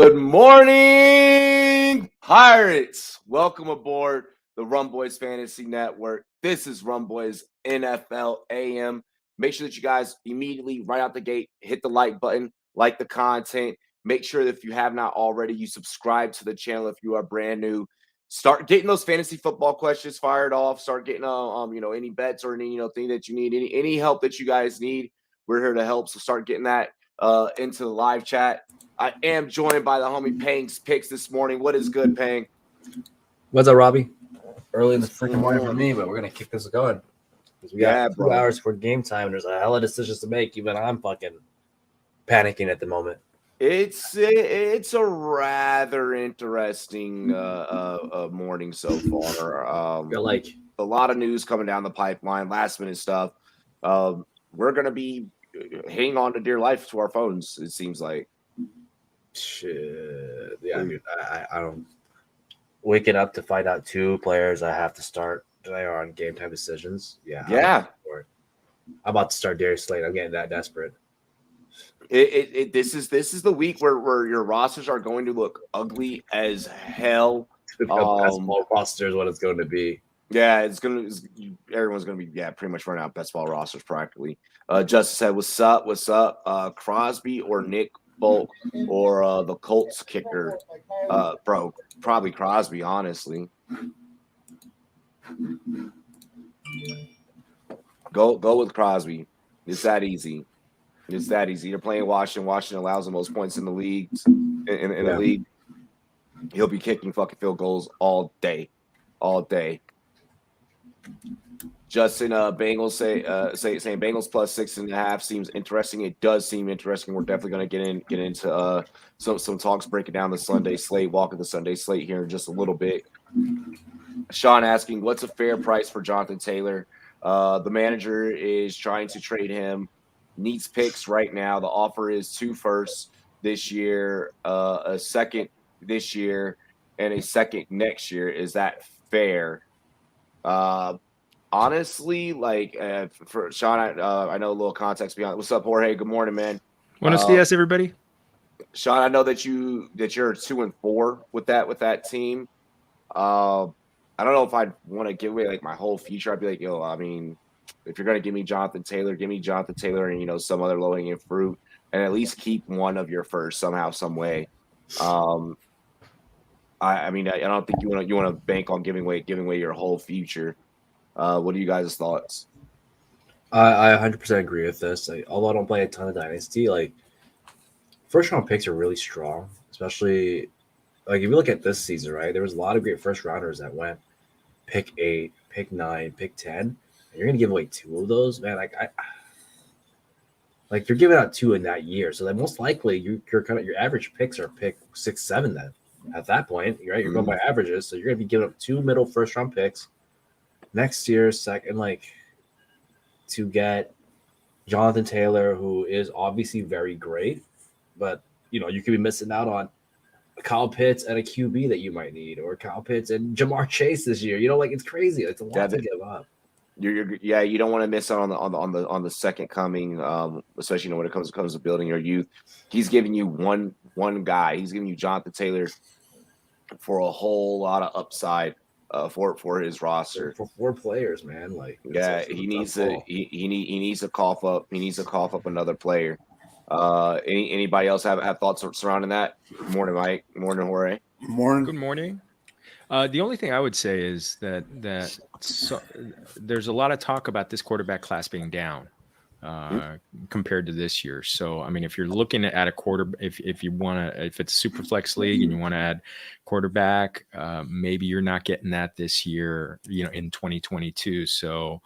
Good morning, Pirates. Welcome aboard the Rumboyz Fantasy Network. This is Rumboyz NFL AM. Make sure that you guys immediately, right out the gate, hit the like button, like the content. Make sure that if you have not already, you subscribe to the channel if you are brand new. Start getting those fantasy football questions fired off. Start getting any bets or any thing that you need, any help that you guys need. We're here to help. So start getting that into the live chat. I am joined by the homie Pang's picks this morning. What is good, Pang? What's up, Robbie? Early in the freaking morning for me, but we're gonna keep this going because we got 2 hours for game time. And there's a hell of decisions to make. Even I'm fucking panicking at the moment. It's a rather interesting morning so far. Like a lot of news coming down the pipeline, last minute stuff. We're gonna be hanging on to dear life to our phones. It seems like. Shit. Yeah, I mean, I don't. Waking up to find out 2 players I have to start today are on game time decisions. Yeah. I'm about to start Darius Slade. I'm getting that desperate. This is the week where your rosters are going to look ugly as hell. Best ball roster is what it's going to be. Yeah, everyone's gonna be pretty much running out best ball rosters practically. Justice said, "What's up? Crosby or Nick Folk or the Colts kicker, bro? Probably Crosby, honestly. Go with Crosby. It's that easy. They're playing Washington. Washington allows the most points in the league. In the league, he'll be kicking fucking field goals all day. Justin, Bengals saying Bengals plus 6.5 seems interesting. It does seem interesting. We're definitely going to get into some talks breaking down the Sunday slate, walking the Sunday slate here in just a little bit. Sean asking, what's a fair price for Jonathan Taylor? The manager is trying to trade him. Needs picks right now. The offer is 2 firsts this year, a second this year, and a second next year. Is that fair? Honestly, for Sean, I know a little context behind it. What's up, Jorge? Good morning, man. Buenos dias, everybody. Sean, I know that you're 2-4 with that team. I don't know if I'd want to give away like my whole future. I'd be like, I mean, if you're gonna give me Jonathan Taylor, and some other low hanging fruit, and at least keep one of your first somehow, some way. I mean, I don't think you want to bank on giving away your whole future. What are you guys' thoughts? I 100% agree with this. Although I don't play a ton of Dynasty, first round picks are really strong, especially if you look at this season, right? There was a lot of great first rounders that went pick 8, pick 9, pick 10. And you're gonna give away 2 of those, man. You're giving out 2 in that year, so that most likely your average picks are pick 6, 7. Then at that point, right? You're going by averages, so you're gonna be giving up 2 middle first round picks next year, second, to get Jonathan Taylor, who is obviously very great, but you could be missing out on Kyle Pitts and a QB that you might need, or Kyle Pitts and Jamar Chase this year. It's crazy. It's a lot to give up. You don't want to miss out on the second coming, especially when it comes to building your youth. He's giving you one guy. He's giving you Jonathan Taylor for a whole lot of upside. For his roster, for 4 players, man. He needs to cough up. He needs to cough up another player. Anybody else have thoughts surrounding that? Good morning, Mike. Good morning, Jorge. Good morning. The only thing I would say is that there's a lot of talk about this quarterback class being down compared to this year. So, I mean, if you're looking at a if it's a super flex league and you want to add quarterback, maybe you're not getting that this year, in 2022. So,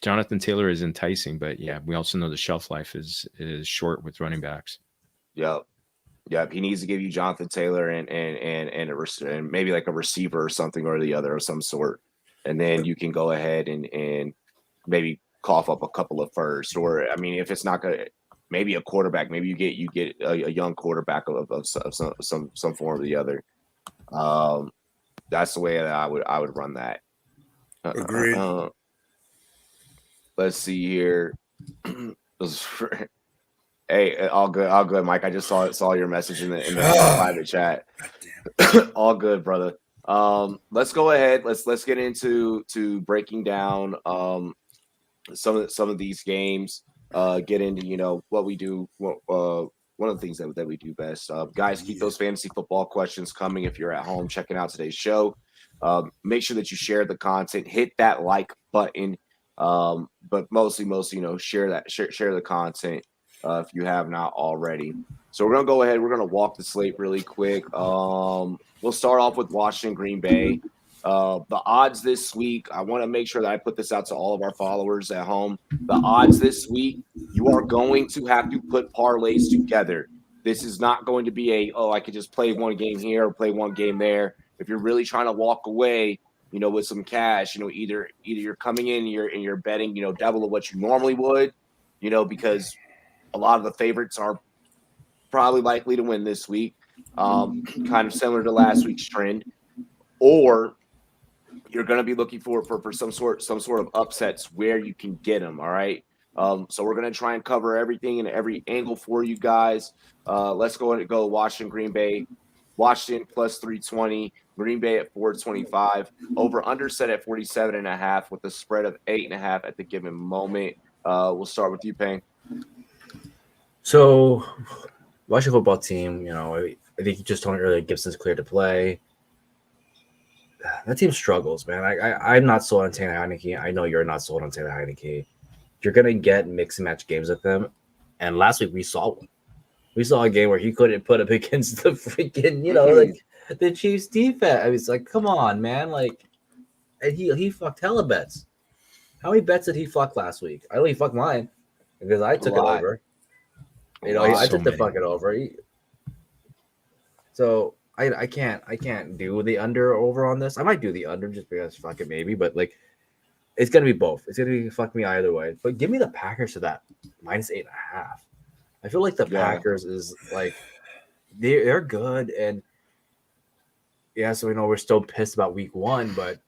Jonathan Taylor is enticing, but we also know the shelf life is short with running backs. Yep. He needs to give you Jonathan Taylor and maybe like a receiver or something or the other of some sort. And then you can go ahead and maybe cough up a couple of firsts, or I mean, if it's not gonna, maybe a quarterback. Maybe you get a young quarterback of some form or the other. That's the way that I would run that. Agreed. Let's see here. Hey, all good, Mike. I just saw your message in the private chat. All good, brother. Let's go ahead. Let's get into breaking down some of these games. Get into what we do. One of the things that we do best. Guys, keep those fantasy football questions coming. If you're at home checking out today's show, make sure that you share the content. Hit that like button. But mostly, share the content if you have not already. So we're gonna go ahead. We're gonna walk the slate really quick. We'll start off with Washington, Green Bay. The odds this week, I want to make sure that I put this out to all of our followers at home. The odds this week, you are going to have to put parlays together. This is not going to be I could just play one game here or play one game there. If you're really trying to walk away, with some cash, either you're coming in and you're betting, double of what you normally would, because a lot of the favorites are probably likely to win this week, kind of similar to last week's trend, or you're going to be looking for some sort of upsets where you can get them. All right. So we're going to try and cover everything and every angle for you guys. Let's go Washington, Green Bay. Washington plus 320, Green Bay at 425, over under set at 47.5 with a spread of 8.5 at the given moment. We'll start with you, Payne. So, Washington football team, I think you just told me earlier Gibson's clear to play. That team struggles, man. I'm not sold on Taylor Heineke. I know you're not sold on Taylor Heineke. You're going to get mix and match games with them. And last week we saw one. We saw a game where he couldn't put up against the freaking, the Chiefs defense. I mean, it's like, come on, man. And he fucked hella bets. How many bets did he fuck last week? I know he fucked mine because I took it over. I took the fucking over. So I can't do the under over on this. I might do the under just because fuck it maybe, but it's gonna be both. It's gonna be fuck me either way. But give me the Packers to that -8.5. I feel like the Packers is they're good, and so we know we're still pissed about week 1, but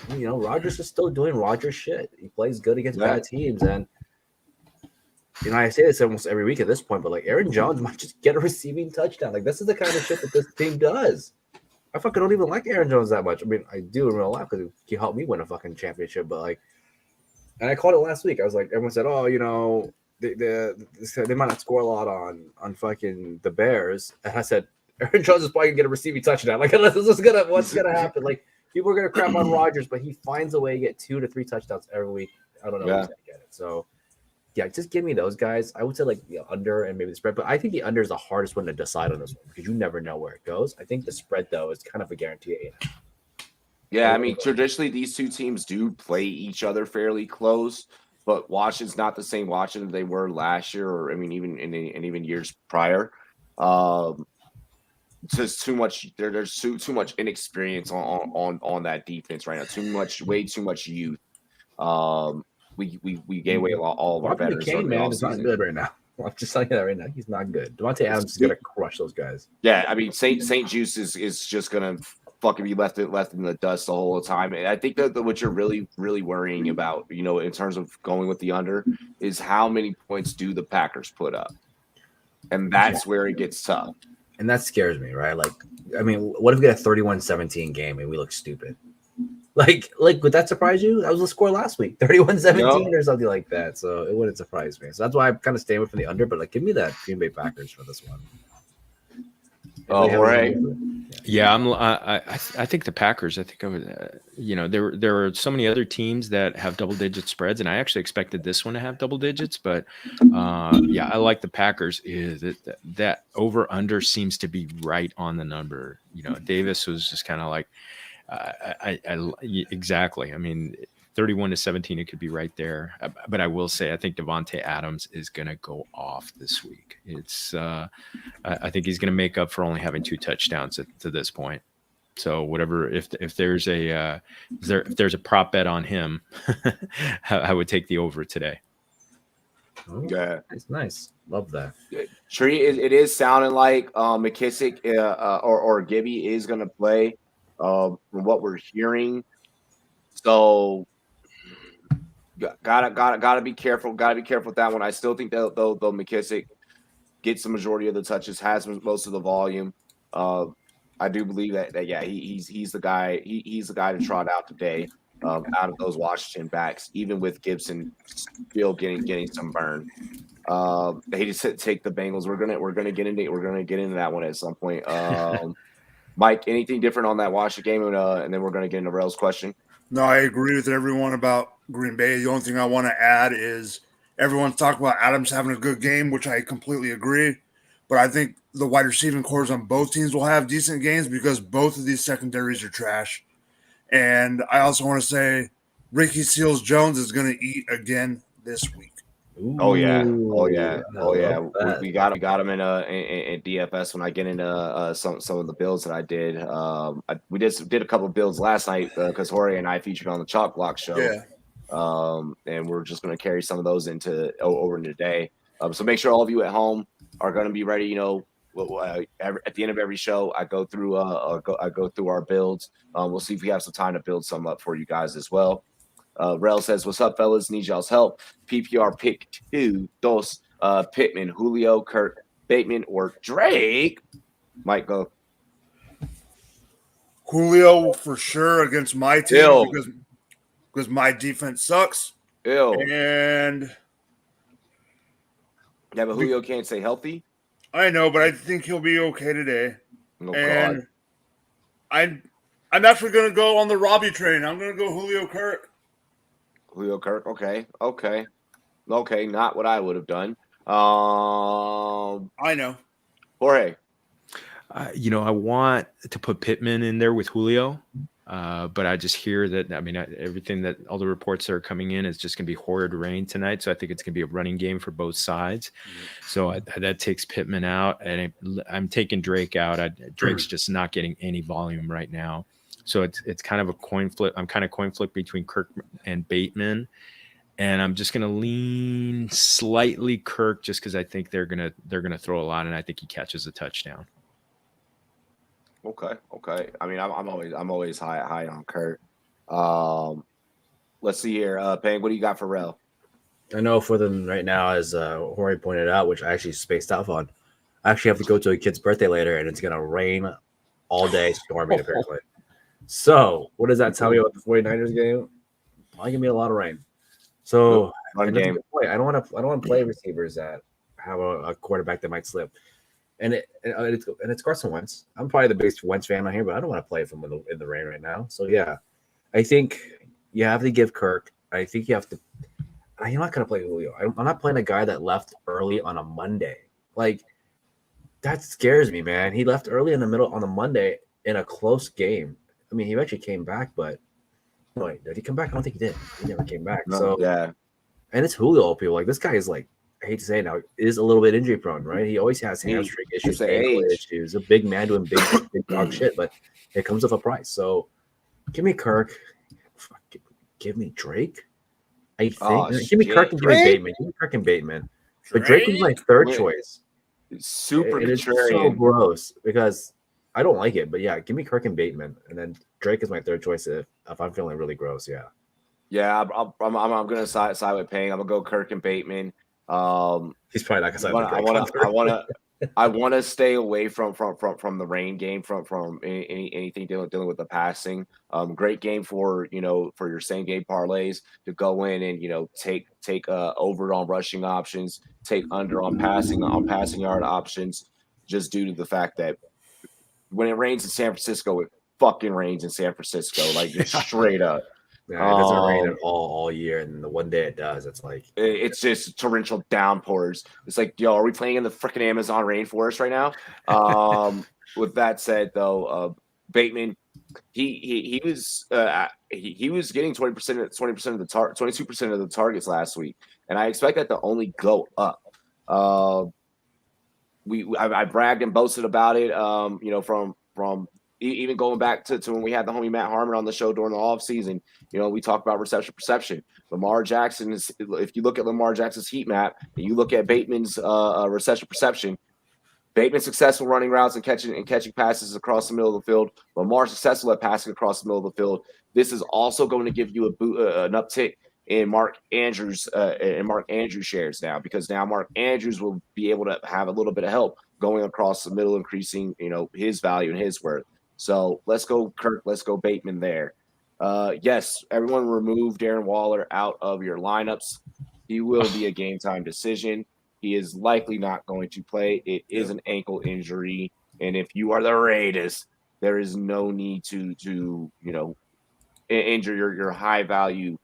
Rodgers is still doing Rodgers shit. He plays good against bad teams, and I say this almost every week at this point, but Aaron Jones might just get a receiving touchdown. This is the kind of shit that this team does. I fucking don't even like Aaron Jones that much. I mean, I do in real life because he helped me win a fucking championship, but and I called it last week. I was everyone said, oh, they might not score a lot on fucking the Bears, and I said Aaron Jones is probably gonna get a receiving touchdown. What's gonna happen? People are gonna crap on Rodgers, but he finds a way to get 2 to 3 touchdowns every week. I don't know who's gonna get it. So yeah, just give me those guys. I would say the under and maybe the spread, but I think the under is the hardest one to decide on this one because you never know where it goes. I think the spread though is kind of a guarantee. Yeah, I mean, traditionally these two teams do play each other fairly close, but Washington's not the same Washington they were last year, or even even years prior. Just too much. There's too much inexperience on that defense right now. Way too much youth. We gave away all of our veterans. McCain, man, is not good right now. I'm just telling you that right now. He's not good. Devontae Adams is gonna crush those guys. Yeah, I mean, St. Juice is just gonna fucking be left in the dust the whole time. And I think that what you're really worrying about, in terms of going with the under, is how many points do the Packers put up, and that's where it gets tough. And that scares me, right? I mean, what if we get a 31-17 game and we look stupid? Would that surprise you? That was the score last week, 31-17 or something like that. So it wouldn't surprise me. So that's why I'm kind of staying away from the under. But give me that Green Bay Packers for this one. Oh, right. Yeah, I think the Packers. I think I would. There are so many other teams that have double-digit spreads, and I actually expected this one to have double digits. But I like the Packers. That over/under seems to be right on the number. Davis was just kind of exactly. I mean, 31-17, it could be right there. But I will say, I think Devontae Adams is going to go off this week. I think he's going to make up for only having 2 touchdowns to this point. So whatever, if there's a prop bet on him, I would take the over today. Yeah, it's nice. Love that. Tree, it is sounding like McKissick or Gibby is going to play. From what we're hearing, so gotta be careful. Gotta be careful with that one. I still think they'll McKissick gets the majority of the touches, has most of the volume. I do believe that yeah, he's the guy. He's the guy to trot out today. Out of those Washington backs, even with Gibson still getting some burn. They just take the Bengals. We're gonna get into that one at some point. Mike, anything different on that Washington game, and then we're gonna get into Rel's question. No, I agree with everyone about Green Bay. The only thing I want to add is everyone's talking about Adams having a good game, which I completely agree. But I think the wide receiving cores on both teams will have decent games because both of these secondaries are trash. And I also want to say Ricky Seals-Jones is going to eat again this week. Oh yeah. We got him in DFS when I get into some of the builds that I did. We did a couple of builds last night because Jorge and I featured on the Chalk Block show. Yeah. And we're just going to carry some of those over into today. So make sure all of you at home are going to be ready. At the end of every show, I go through our builds. We'll see if we have some time to build some up for you guys as well. Rel says, "What's up, fellas? Need y'all's help. PPR pick 2, Pittman, Julio, Kirk, Bateman, or Drake." Might go Julio for sure against my team because my defense sucks. And yeah, but Julio can't stay healthy. I know, but I think he'll be okay today. Oh, and God. I'm actually going to go on the Robbie train. I'm going to go Julio Kirk. Julio Kirk, okay, not what I would have done. I know. Jorge. I want to put Pittman in there with Julio, but I just hear that, everything that all the reports that are coming in is just going to be horrid rain tonight. So I think it's going to be a running game for both sides. So that takes Pittman out, and I'm taking Drake out. Drake's just not getting any volume right now. So it's kind of a coin flip. I'm kind of coin flip between Kirk and Bateman, and I'm just gonna lean slightly Kirk just because I think they're gonna throw a lot, and I think he catches a touchdown. Okay. I'm always high on Kirk. Let's see here, Pang. What do you got for Rel? I know for them right now, as Jorge pointed out, which I actually spaced off on. I actually have to go to a kid's birthday later, and it's gonna rain all day, storming apparently. So, what does that tell me about the 49ers game? Probably gonna be a lot of rain. So, I don't want to play receivers that have a quarterback that might slip. And it's Carson Wentz. I'm probably the biggest Wentz fan on here, but I don't want to play him in the rain right now. So yeah, I think you have to give Kirk. I think you have to. You're not gonna play Julio. I'm not playing a guy that left early on a Monday. Like that scares me, man. He left early in the middle on a Monday in a close game. I mean, he actually came back, but wait, did he come back? I don't think he did. He never came back. No, so yeah, and it's Julio. People like this guy is like, I hate to say it now, is a little bit injury prone, right? He always has hamstring issues, ankle issues. A big man doing big dog shit, but it comes with a price. So give me Kirk. Give me Drake. I think give me Kirk and give me Bateman. Give me Kirk and Bateman. But Drake was my third choice. It's super it is so gross because I don't like it. But yeah, give me Kirk and Bateman, and then Drake is my third choice if I'm feeling really gross. Yeah. Yeah, I'm gonna side with Payne. I'm gonna go Kirk and Bateman. He's probably not gonna. I want to stay away from the rain game, from anything dealing with the passing. Great game for your same game parlays to go in and take over on rushing options, take under on passing yard options, just due to the fact that when it rains in San Francisco, it fucking rains in San Francisco, like just straight up. Yeah, it doesn't rain at all year, and the one day it does, it's like it's just torrential downpours. It's like, yo, are we playing in the freaking Amazon rainforest right now? With that said, though, Bateman, he was getting 20% of the 22% of the targets last week, and I expect that to only go up. I bragged and boasted about it, from even going back to when we had the homie Matt Harmon on the show during the offseason. We talked about reception perception. Lamar Jackson is, if you look at Lamar Jackson's heat map and you look at Bateman's reception perception, Bateman's successful running routes and catching passes across the middle of the field. Lamar successful at passing across the middle of the field. This is also going to give you an uptick in Mark Andrews shares now, because now Mark Andrews will be able to have a little bit of help going across the middle, increasing his value and his worth. So let's go Kirk, let's go Bateman there. Yes, everyone remove Darren Waller out of your lineups. He will be a game time decision. He is likely not going to play. It is an ankle injury, and if you are the Raiders, there is no need to injure your high value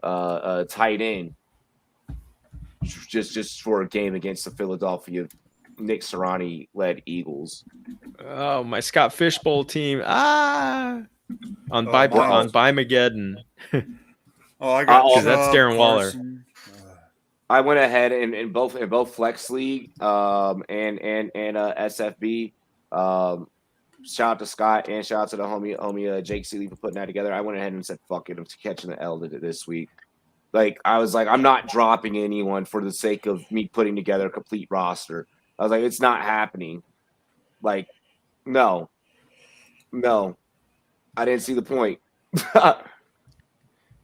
tight end just for a game against the Philadelphia Nick Sirianni led Eagles. Oh, my Scott Fishbowl team. On Bymageddon. I got because that's Darren Waller. I went ahead in both flex league and SFB. Shout out to Scott and shout out to the homie Jake Seeley for putting that together. I went ahead and said, fuck it, I'm catching the L this week. Like, I was like, I'm not dropping anyone for the sake of me putting together a complete roster. I was like, it's not happening. Like, no. I didn't see the point.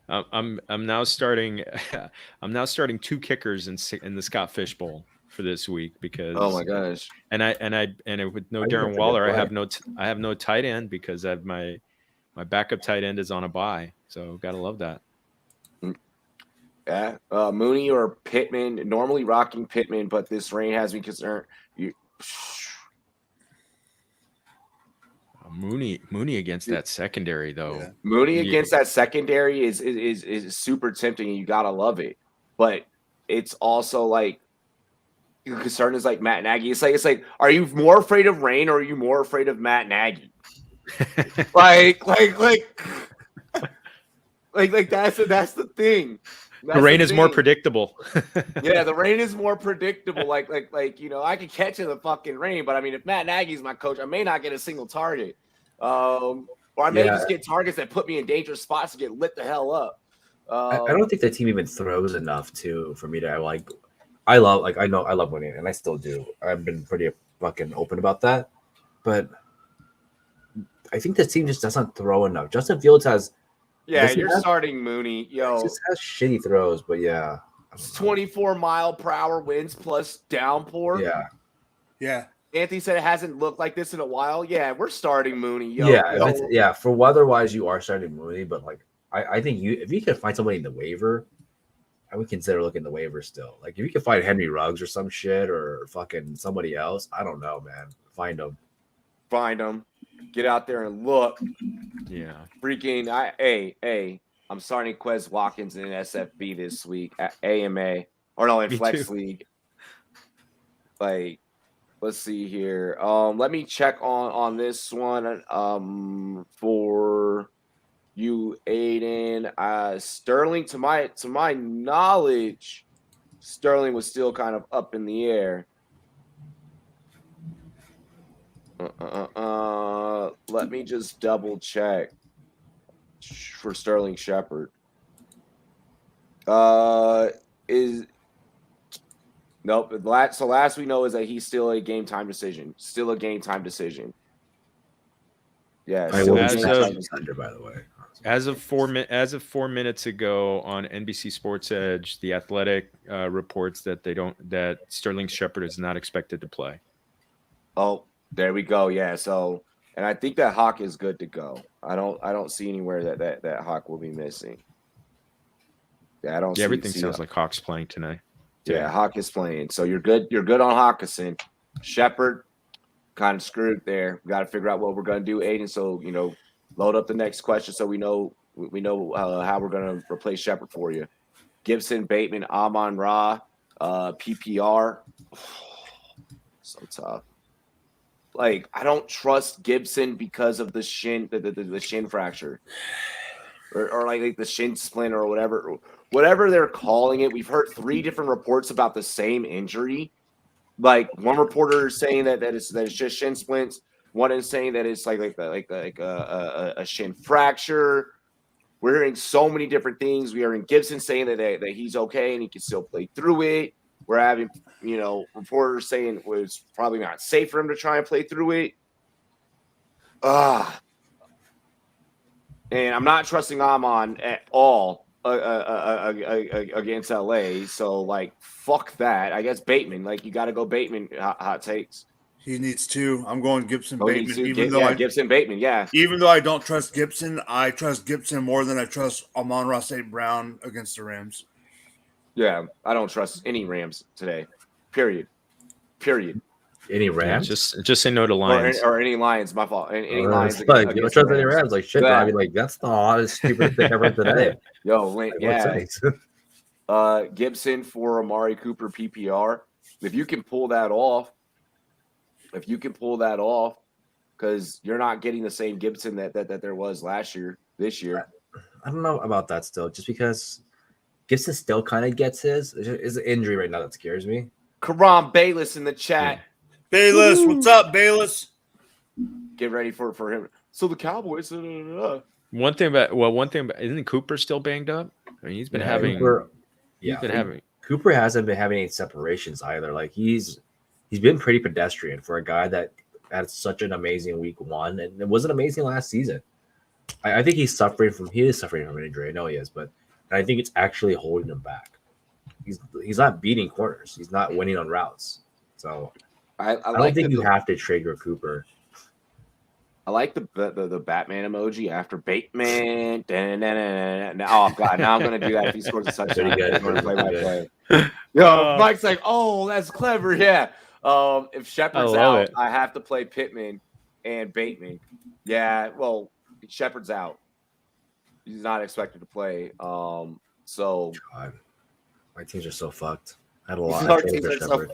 I'm now starting 2 kickers in the Scott Fishbowl for this week because oh my gosh. And with no Darren Waller, I have no tight end because I have my backup tight end is on a bye. So gotta love that. Yeah. Mooney or Pittman, normally rocking Pittman, but this rain has me concerned. Mooney against that secondary though. Yeah. Mooney against that secondary is super tempting, and you gotta love it. But it's also like your concern is like Matt Nagy. It's like, are you more afraid of rain or are you more afraid of Matt Nagy? like that's the thing. The rain is more predictable. Yeah, the rain is more predictable. Like I could catch in the fucking rain, but I mean, if Matt Nagy's my coach, I may not get a single target, or I may just get targets that put me in dangerous spots to get lit the hell up. I don't think the team even throws enough for me to like. I love winning, and I still do. I've been pretty fucking open about that, but I think the team just doesn't throw enough. Justin Fields has. Yeah, you're starting Mooney. Yo, just has shitty throws, but yeah. 24-mile-per-hour winds plus downpour. Yeah. Anthony said it hasn't looked like this in a while. Yeah, we're starting Mooney. Yo. For weather-wise, you are starting Mooney, but like I think if you can find somebody in the waiver, I would consider looking the waiver still. Like if you can find Henry Ruggs or some shit or fucking somebody else, I don't know, man. Find them. Get out there and look. Yeah. Freaking I'm starting Quez Watkins in SFB this week at AMA. Or no, in Flex League. Like, let's see here. Let me check on this one. For you, Aiden. Sterling, to my knowledge, Sterling was still kind of up in the air. Let me just double check for Sterling Shepard. Nope. Last we know is that he's still a game time decision. Yeah. By the way. As of 4 minutes ago on NBC Sports Edge, The Athletic reports that Sterling Shepard is not expected to play. Oh, there we go. Yeah. So, and I think that Hawk is good to go. I don't see anywhere that Hawk will be missing. Yeah, I don't. Yeah, everything sounds like Hawk's playing tonight. Yeah, Hawk is playing. So you're good. You're good on Hawkinson. Shepard, kind of screwed there. We got to figure out what we're gonna do, Aiden. So load up the next question so we know how we're gonna replace Shepard for you. Gibson, Bateman, Amon-Ra, PPR. So tough. Like, I don't trust Gibson because of the shin, the shin fracture, or like the shin splint or whatever they're calling it. We've heard 3 different reports about the same injury. Like, one reporter is saying that it's just shin splints. One is saying that it's like a shin fracture. We're hearing so many different things. We are in Gibson saying that he's okay and he can still play through it. We're having, reporters saying it was probably not safe for him to try and play through it. And I'm not trusting Amon at all against LA. So like, fuck that. I guess Bateman. Like, you got to go Bateman. Hot takes. He needs two. I'm going Gibson Oh, Bateman. Gibson Bateman. Yeah. Even though I don't trust Gibson, I trust Gibson more than I trust Amon-Ra St. Brown against the Rams. Yeah, I don't trust any Rams today. Period. Any Rams? Just say no to Lions or any Lions. My fault. Any Lions. Like, you don't trust any Rams? Like shit, Robbie. Like that's the hottest stupid thing I've heard today. Yo, Like, yeah. Gibson for Amari Cooper PPR. If you can pull that off, because you're not getting the same Gibson that there was this year. I don't know about that still, just because Gibson still kind of gets his. It's an injury right now that scares me. Karam Bayless in the chat. Bayless, what's up, Bayless? Get ready for him. So the Cowboys. One thing about isn't Cooper still banged up? I mean, he's been having. Cooper hasn't been having any separations either. Like he's been pretty pedestrian for a guy that had such an amazing week one, and it wasn't amazing last season. I think he is suffering from an injury. I know he is, but I think it's actually holding him back. He's not beating corners. He's not winning on routes. So I don't think you have to trigger Cooper. I like the Batman emoji after Bateman. Oh God! Now I'm gonna do that if he scores a touchdown. Play. Yo, Mike's like, oh, that's clever. Yeah. If Shepard's out, I have to play Pittman and Bateman. Yeah. Well, Shepard's out. He's not expected to play. So God, my teams are so fucked. I had a lot of trades for Shepard.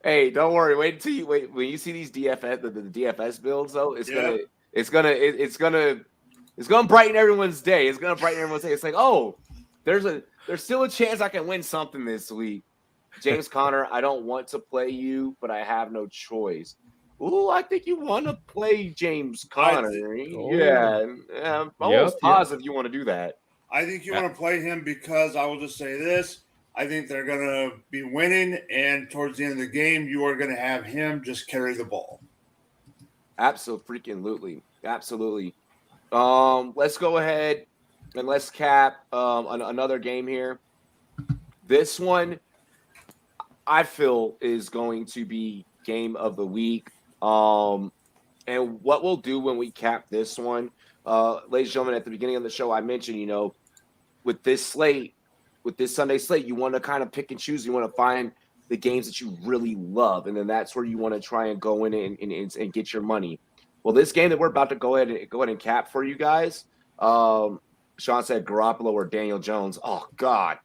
Hey, don't worry. Wait when you see these DFS the DFS builds though, it's gonna brighten everyone's day. It's gonna brighten everyone's day. It's like, oh, there's still a chance I can win something this week. James Conner, I don't want to play you, but I have no choice. Ooh, I think you want to play James Conner. I'm almost positive you want to do that. I think you want to play him because I will just say this. I think they're going to be winning, and towards the end of the game, you are going to have him just carry the ball. Absolutely. Let's go ahead and let's cap another game here. This one, I feel, is going to be game of the week. And what we'll do when we cap this one, ladies and gentlemen, at the beginning of the show, I mentioned, with this Sunday slate, you want to kind of pick and choose. You want to find the games that you really love, and then that's where you want to try and go in and get your money. Well, this game that we're about to go ahead and cap for you guys, Sean said Garoppolo or Daniel Jones. Oh God.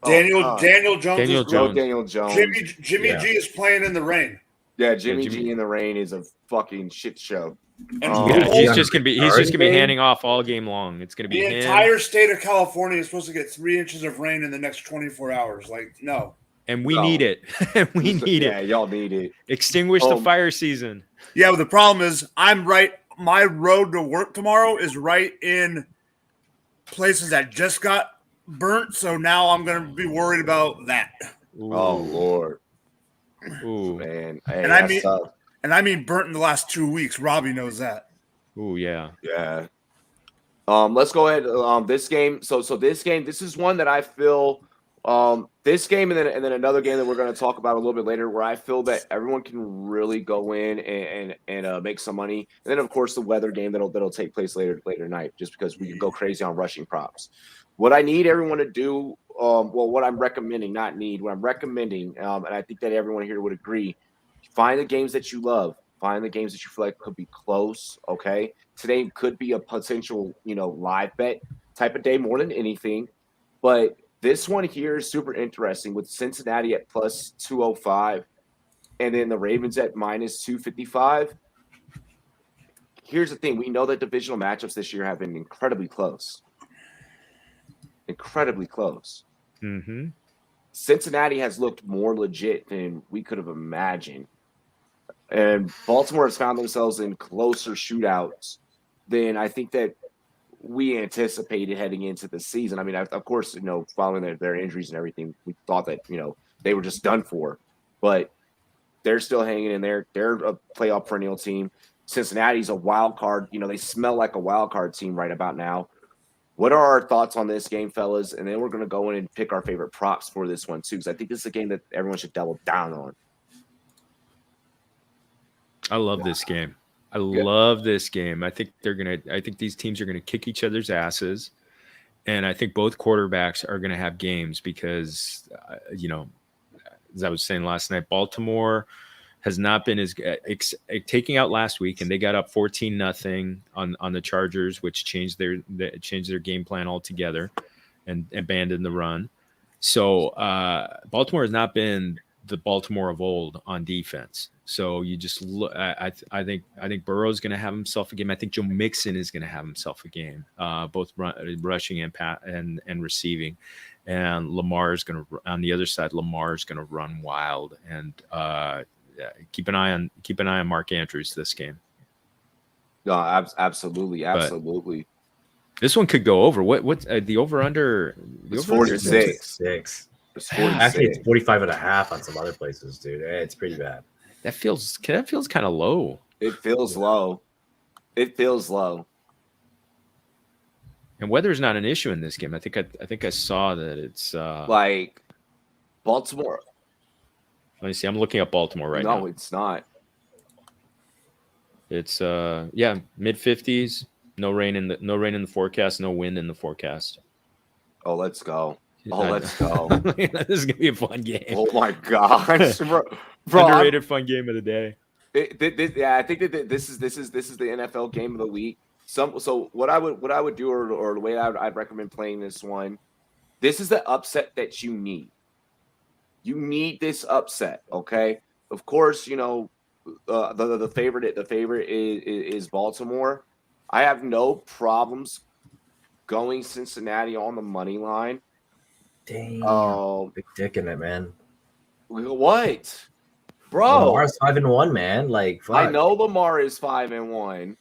Daniel Jones. Daniel Jones. Jimmy G is playing in the rain. Yeah, Jimmy G in the rain is a fucking shit show. He's just gonna be handing off all game long. It's gonna be the entire state of California is supposed to get 3 inches of rain in the next 24 hours. Like, no. And we need it. We need it. Yeah, y'all need it. Extinguish the fire season. Yeah, but the problem is I'm right. My road to work tomorrow is right in places that just got burnt. So now I'm going to be worried about that. Ooh. Oh, Lord. Ooh, man. Hey, and I mean burnt in the last 2 weeks. Robbie knows that. Ooh, yeah. Yeah. Let's go ahead. This game. So this game, this is one that I feel this game and then another game that we're going to talk about a little bit later where I feel that everyone can really go in and make some money. And then of course the weather game that'll take place later tonight, just because we can go crazy on rushing props. What I need everyone to do, what I'm recommending, not need, what I'm recommending, and I think that everyone here would agree, find the games that you love. Find the games that you feel like could be close, okay? Today could be a potential, live bet type of day more than anything. But this one here is super interesting with Cincinnati at plus 205 and then the Ravens at minus 255. Here's the thing. We know that divisional matchups this year have been incredibly close. Incredibly close. Mm-hmm. Cincinnati has looked more legit than we could have imagined. And Baltimore has found themselves in closer shootouts than I think that we anticipated heading into the season. I mean, of course, following their injuries and everything, we thought that, they were just done for. But they're still hanging in there. They're a playoff perennial team. Cincinnati's a wild card. They smell like a wild card team right about now. What are our thoughts on this game, fellas? And then we're going to go in and pick our favorite props for this one, too, because I think this is a game that everyone should double down on. I love this game. I love this game. I think these teams are gonna kick each other's asses, and I think both quarterbacks are gonna have games because, as I was saying last night, Baltimore has not been as taking out last week, and they got up 14-0 on the Chargers, which changed their game plan altogether, and abandoned the run. So Baltimore has not been the Baltimore of old on defense. So you just look. I think Burrow's going to have himself a game. I think Joe Mixon is going to have himself a game, both rushing and receiving. And Lamar's going to on the other side. Lamar's going to run wild. And keep an eye on Mark Andrews this game. No, absolutely. But this one could go over. What the over under? It's 46. Actually, it's 45.5 on some other places, dude. It's pretty bad. That feels kind of low. It feels low. And weather's not an issue in this game. I think I saw that it's like Baltimore. Let me see. I'm looking at Baltimore right now. No, it's not. It's mid 50s. No rain in the forecast. No wind in the forecast. Oh, let's go. Let's go. This is gonna be a fun game. Oh my gosh, bro! Underrated fun game of the day. I think that this is the NFL game of the week. So what I would do, or the way I'd recommend playing this one. This is the upset that you need. You need this upset, okay? Of course, the favorite is Baltimore. I have no problems going Cincinnati on the money line. Damn, big dick in it, man. What, bro? Lamar's 5-1, man. Like, fuck. I know Lamar is 5-1.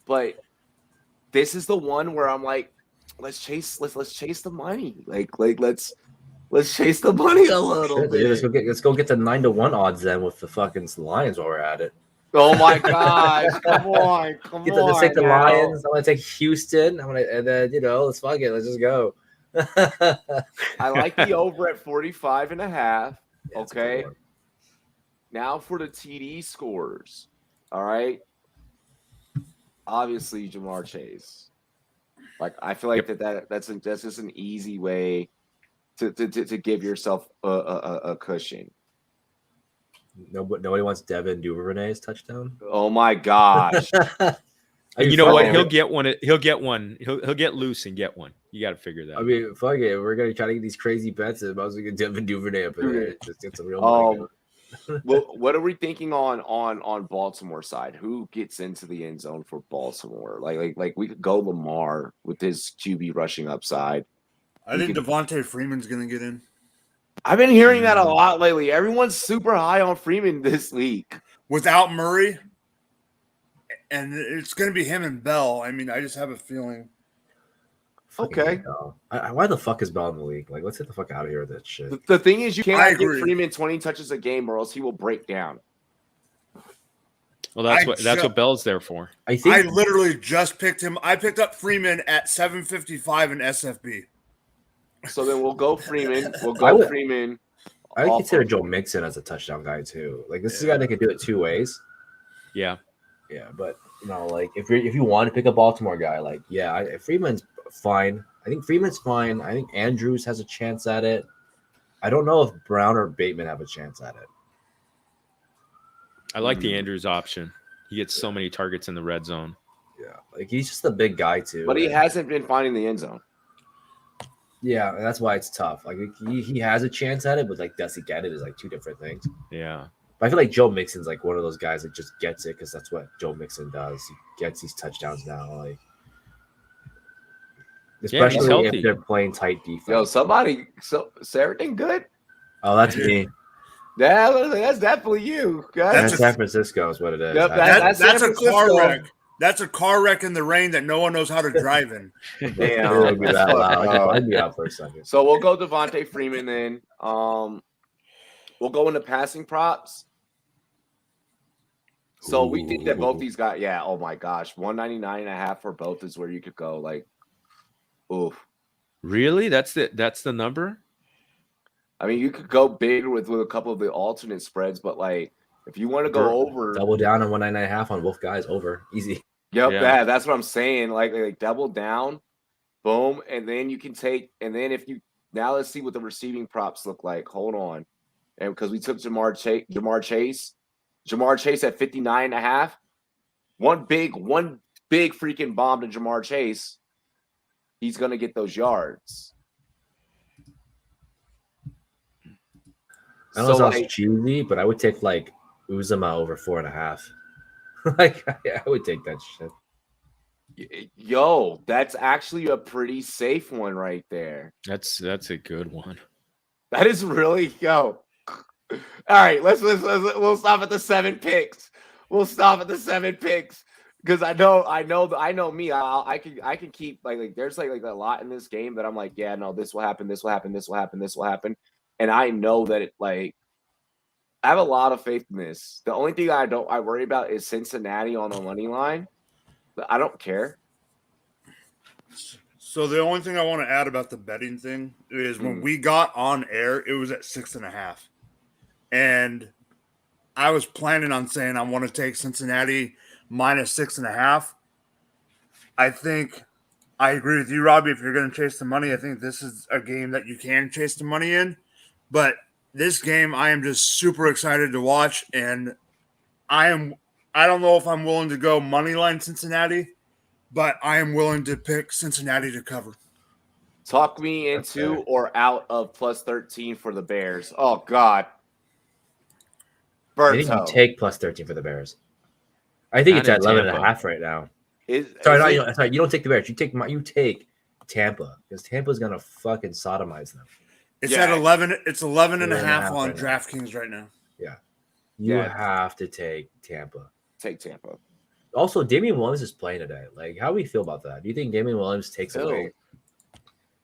But this is the one where I'm like, let's chase the money. Like let's chase the money a little bit. Dude, let's go get the 9-1 odds then with the fucking Lions while we're at it. Oh my gosh! Come on! Let's take the Lions. I'm gonna take Houston. And then let's fuck it. Let's just go. I like the over at 45.5. Okay. Now for the TD scores. All right. Obviously, Jamar Chase. Like I feel like that's just an easy way to give yourself a cushion. Nobody wants Devin Duvernay's touchdown. Oh my gosh! And you know what? He'll get one. He'll get loose and get one. You got to figure that. I mean, fuck it. We're gonna try to get these crazy bets. I was gonna get Devin Duvernay up in there. Just get some real money. Well, what are we thinking on Baltimore side? Who gets into the end zone for Baltimore? Like we could go Lamar with his QB rushing upside. I think Devontae Freeman's gonna get in. I've been hearing that a lot lately. Everyone's super high on Freeman this week. Without Murray, and it's going to be him and Bell. I mean, I just have a feeling. Okay. Why the fuck is Bell in the league? Like, let's get the fuck out of here with that shit. The thing is, you can't give Freeman 20 touches a game or else he will break down. Well, that's what Bell's there for. I literally just picked him. I picked up Freeman at 755 in SFB. So then we'll go Freeman. Freeman. I would consider Joe Mixon as a touchdown guy too. Like this is a guy that can do it two ways. Yeah. Yeah, but like if you want to pick a Baltimore guy, like Freeman's fine. I think Freeman's fine. I think Andrews has a chance at it. I don't know if Brown or Bateman have a chance at it. I like the Andrews option. He gets so many targets in the red zone. Yeah, like he's just a big guy too. But he hasn't been finding the end zone. Yeah, that's why it's tough. Like he has a chance at it, but like does he get it is like two different things. Yeah. But I feel like Joe Mixon's like one of those guys that just gets it because that's what Joe Mixon does. He gets these touchdowns now, like especially if they're playing tight defense. Yo, is everything good? Oh, that's me. Yeah, that's definitely you. That's San Francisco is what it is. Yep, that's a car wreck. That's a car wreck in the rain that no one knows how to drive in. Damn. I'd be out for a second. So we'll go Devontae Freeman then. We'll go into passing props. So we think that both these guys, yeah, oh my gosh, 199.5 for both is where you could go. Like, oof. Really? That's the number? I mean, you could go big with a couple of the alternate spreads, but like if you want to go over, double down on 199.5 on both guys, over easy. Yep, Yeah. that's what I'm saying. Like double down, boom, and then you can take, and then if you now let's see what the receiving props look like. Hold on, and because we took Jamar Chase at 59.5, one big freaking bomb to Jamar Chase, he's gonna get those yards. I don't know if that's cheesy, but I would take like Uzama over 4.5. Like, yeah, I would take that shit. Yo, that's actually a pretty safe one right there. That's a good one. That is really All right, we'll stop at the 7 picks. We'll stop at the 7 picks because I know me. I can keep like there's like a lot in this game that I'm like, yeah, no, this will happen, this will happen, this will happen, this will happen, and I know that it like. I have a lot of faith in this. The only thing I worry about is Cincinnati on the money line. But I don't care. So the only thing I want to add about the betting thing is when we got on air, it was at 6.5. And I was planning on saying I want to take Cincinnati minus 6.5. I think I agree with you, Robbie. If you're going to chase the money, I think this is a game that you can chase the money in. But this game, I am just super excited to watch, and I don't know if I'm willing to go money line Cincinnati, but I am willing to pick Cincinnati to cover. Talk me into or out of plus 13 for the Bears. Oh God, I think you take plus 13 for the Bears. I think it's at 11.5 right now. Sorry, you don't take the Bears. You take Tampa because Tampa's gonna fucking sodomize them. It's at 11. It's 11.5 on DraftKings right now. Yeah. You have to take Tampa. Take Tampa. Also, Damian Williams is playing today. Like, how do we feel about that? Do you think Damian Williams takes away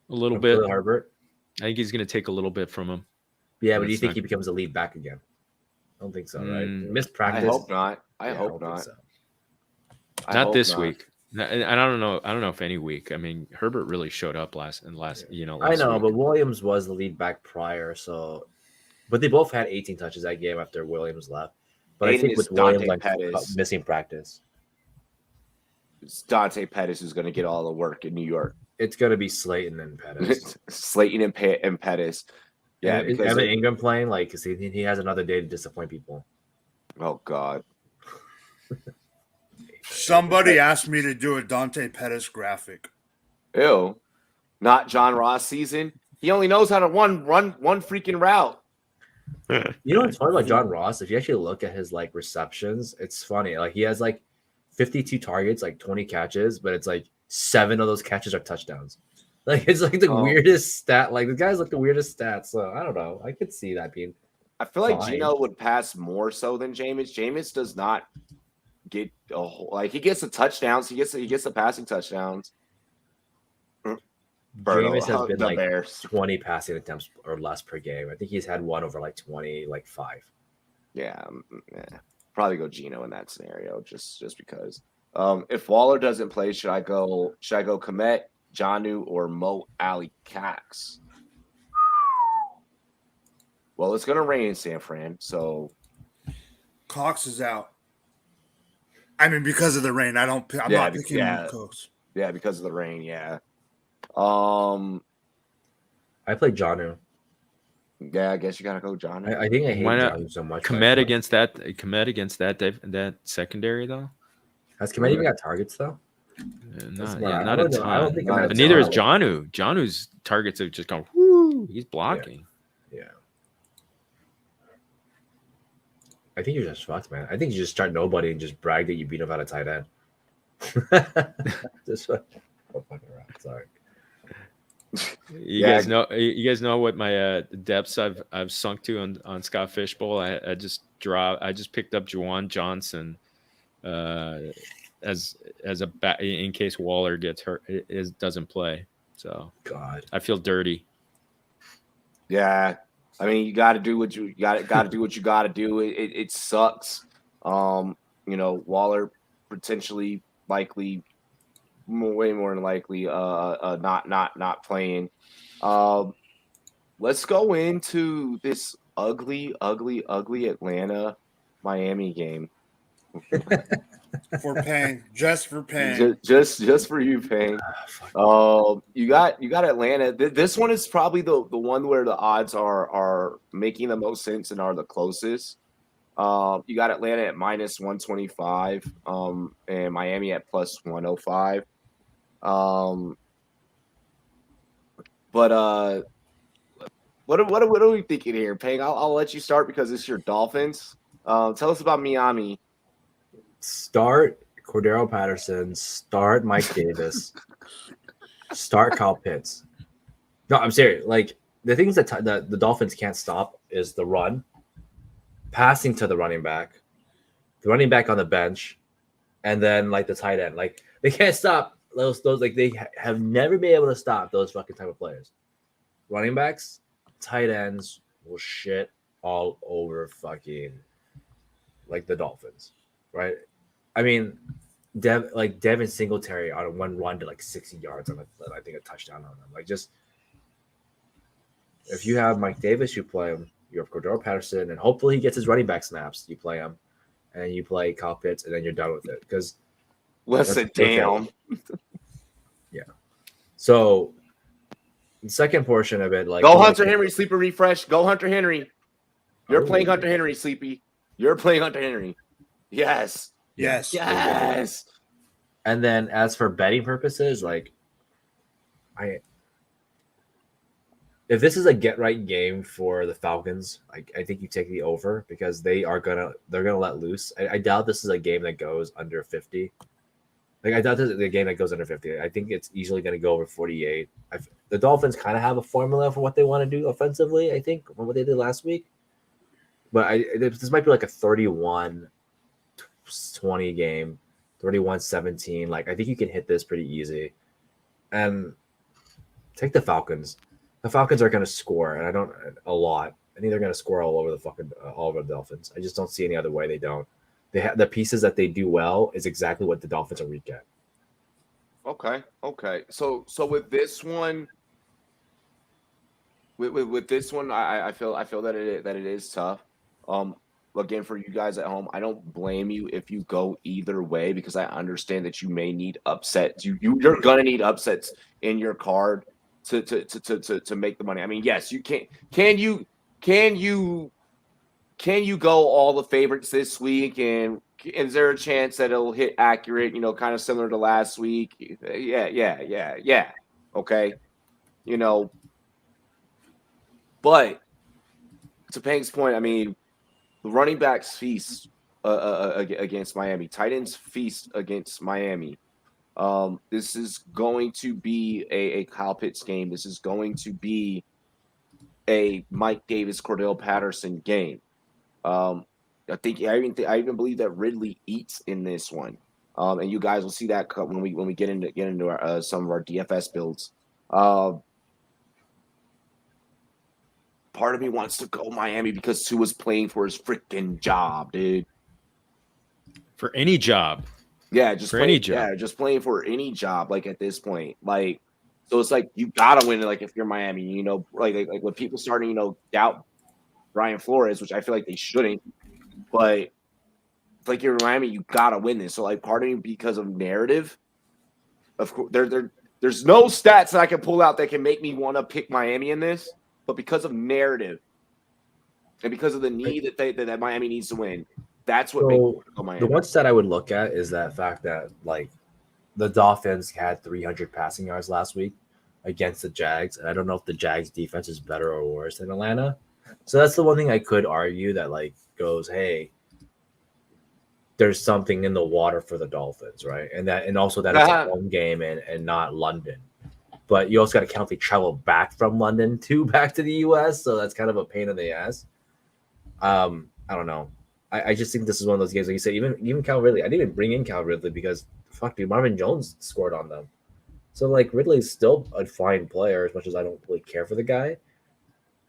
a little bit? Herbert? I think he's going to take a little bit from him. Yeah, but do you think he becomes a lead back again? I don't think so, right? Missed practice. I hope not. I hope not. So. Not this week. And I don't know. I don't know if any week. I mean, Herbert really showed up last I know, week. but Williams was the lead back prior. So, but they both had 18 touches that game after Williams left. But I think with Williams missing practice, it's Dante Pettis who's going to get all the work in New York. It's going to be Slayton and Pettis. Slayton and Pettis. Yeah, is Evan Ingram playing? Like, because he has another day to disappoint people. Oh God. Somebody asked me to do a Dante Pettis graphic. Ew. Not John Ross season. He only knows how to run one freaking route. You know what's funny about John Ross? If you actually look at his like receptions, it's funny. Like he has like 52 targets, like 20 catches, but it's like 7 of those catches are touchdowns. Like it's like the weirdest stat. Like the guy's like the weirdest stats. So I don't know. I could see that being. I feel like Gino would pass more so than Jameis. Jameis does not get a whole, like he gets the touchdowns. He gets the passing touchdowns. Jameis has been like Bears. 20 passing attempts or less per game. I think he's had one over like 20, like 5. Yeah, probably go Gino in that scenario, just because. If Waller doesn't play, should I go Komet, Jonnu, or Mo Ali Cox? Well, it's gonna rain in San Fran, so Cox is out. I mean, because of the rain, I'm not picking Cox. Yeah, because of the rain. Yeah. I played Jonnu. Yeah, I guess you gotta go Jonnu. I think I hate Jonnu so much. Komet against that secondary though. Has Komet even got targets though? Not a ton. Neither is Jonnu. Jonnu's targets have just gone. Whoo, he's blocking. Yeah. I think you're just fucked, man. I think you just start nobody and just brag that you beat him out of tight end. Just sorry. You guys know what my depths I've sunk to on Scott Fishbowl. I just picked up Juwan Johnson as a back in case Waller gets hurt, doesn't play. So God, I feel dirty. Yeah, I mean you got to do what you got to do. What you got to do. It sucks. Waller potentially, likely, way more than likely, not playing. Let's go into this ugly Atlanta Miami game. For Pang, just for Pang. Just for you, Pang. You got Atlanta. This one is probably the one where the odds are making the most sense and are the closest. You got Atlanta at minus 125, and Miami at plus 105. But what are we thinking here, Pang? I'll let you start because it's your Dolphins. Tell us about Miami. Start Cordero Patterson. Start Mike Davis. Start Kyle Pitts. No, I'm serious. Like the things that the Dolphins can't stop is the run, passing to the running back on the bench, and then like the tight end. Like they can't stop those. Like they have never been able to stop those fucking type of players. Running backs, tight ends will shit all over fucking like the Dolphins, right? I mean, Devin Singletary on one run to like 60 yards on I think a touchdown on them. Like just if you have Mike Davis, you play him. You have Cordero Patterson, and hopefully he gets his running back snaps. You play him, and you play Kyle Pitts, and then you're done with it. Because listen, damn. Yeah. So the second portion of it, like go Hunter Henry, Sleeper refresh. Go Hunter Henry. You're playing Hunter Henry, Sleepy. You're playing Hunter Henry. Yes. And then as for betting purposes, like if this is a get right game for the Falcons, I think you take the over because they're gonna let loose. I doubt this is a game that goes under 50. Like I doubt this is a game that goes under 50. I think it's easily gonna go over 48. The Dolphins kind of have a formula for what they want to do offensively. I think what they did last week, but this might be like a 31-20 game, 31-17. Like I think you can hit this pretty easy, and take the Falcons. The Falcons are going to score, and a lot. I think they're going to score all over the Dolphins. I just don't see any other way they don't. They have the pieces that they do well is exactly what the Dolphins are weak at. Okay. So with this one, with this one, I feel that it is tough. Again, for you guys at home, I don't blame you if you go either way because I understand that you may need upsets. You're gonna need upsets in your card to make the money. I mean, yes, you can. Can you go all the favorites this week? And is there a chance that it'll hit accurate? Kind of similar to last week. Yeah. Okay. But to Pang's point, I mean, the running backs feast against Miami. Tight ends feast against Miami. This is going to be a Kyle Pitts game. This is going to be a Mike Davis, Cordell Patterson game. I even believe that Ridley eats in this one. And you guys will see that when we get into our, some of our DFS builds. Part of me wants to go Miami because Tua's playing for his freaking job, dude. For any job. Yeah, just playing for any job. Like at this point, like so, it's like you gotta win. Like if you're Miami, like when people starting, doubt Brian Flores, which I feel like they shouldn't. But it's like you're Miami, you gotta win this. So like, part of me because of narrative, of course, there's no stats that I can pull out that can make me want to pick Miami in this. But because of narrative and because of the need that Miami needs to win, that's what makes me go Miami. The one stat I would look at is that fact that like the Dolphins had 300 passing yards last week against the Jags, and I don't know if the Jags defense is better or worse than Atlanta. So that's the one thing I could argue that like goes, hey, there's something in the water for the Dolphins, right? And also that it's a home game and not London. But you also got to count they travel back from London back to the U.S., so that's kind of a pain in the ass. I don't know. I just think this is one of those games, like you said, even Cal Ridley. I didn't even bring in Cal Ridley because, fuck, dude, Marvin Jones scored on them. So, like, Ridley's still a fine player as much as I don't really care for the guy.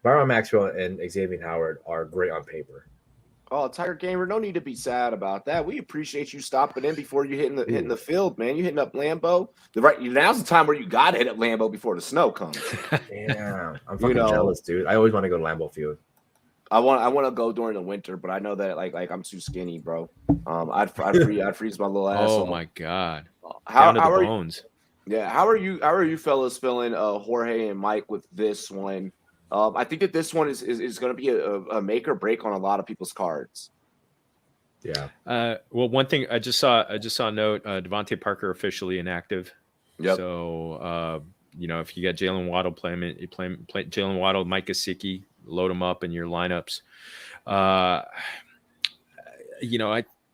Byron Maxwell and Xavier Howard are great on paper. Oh, Tiger Gamer, no need to be sad about that. We appreciate you stopping in before you hitting the field, man. You hitting up Lambeau. Now's the time where you gotta hit up Lambeau before the snow comes. Yeah, I'm fucking jealous, dude. I always want to go to Lambeau Field. I want to go during the winter, but I know that like I'm too skinny, bro. I'd freeze my little ass. Oh off. my god. How Down to the are bones. Yeah, how are you fellas feeling, Jorge and Mike, with this one? I think that this one is going to be a make or break on a lot of people's cards. Yeah. Well, one thing I just saw a note: Devontae Parker officially inactive. Yep. So if you got Jalen Waddle, play Jalen Waddle, Mike Gesicki, load them up in your lineups. I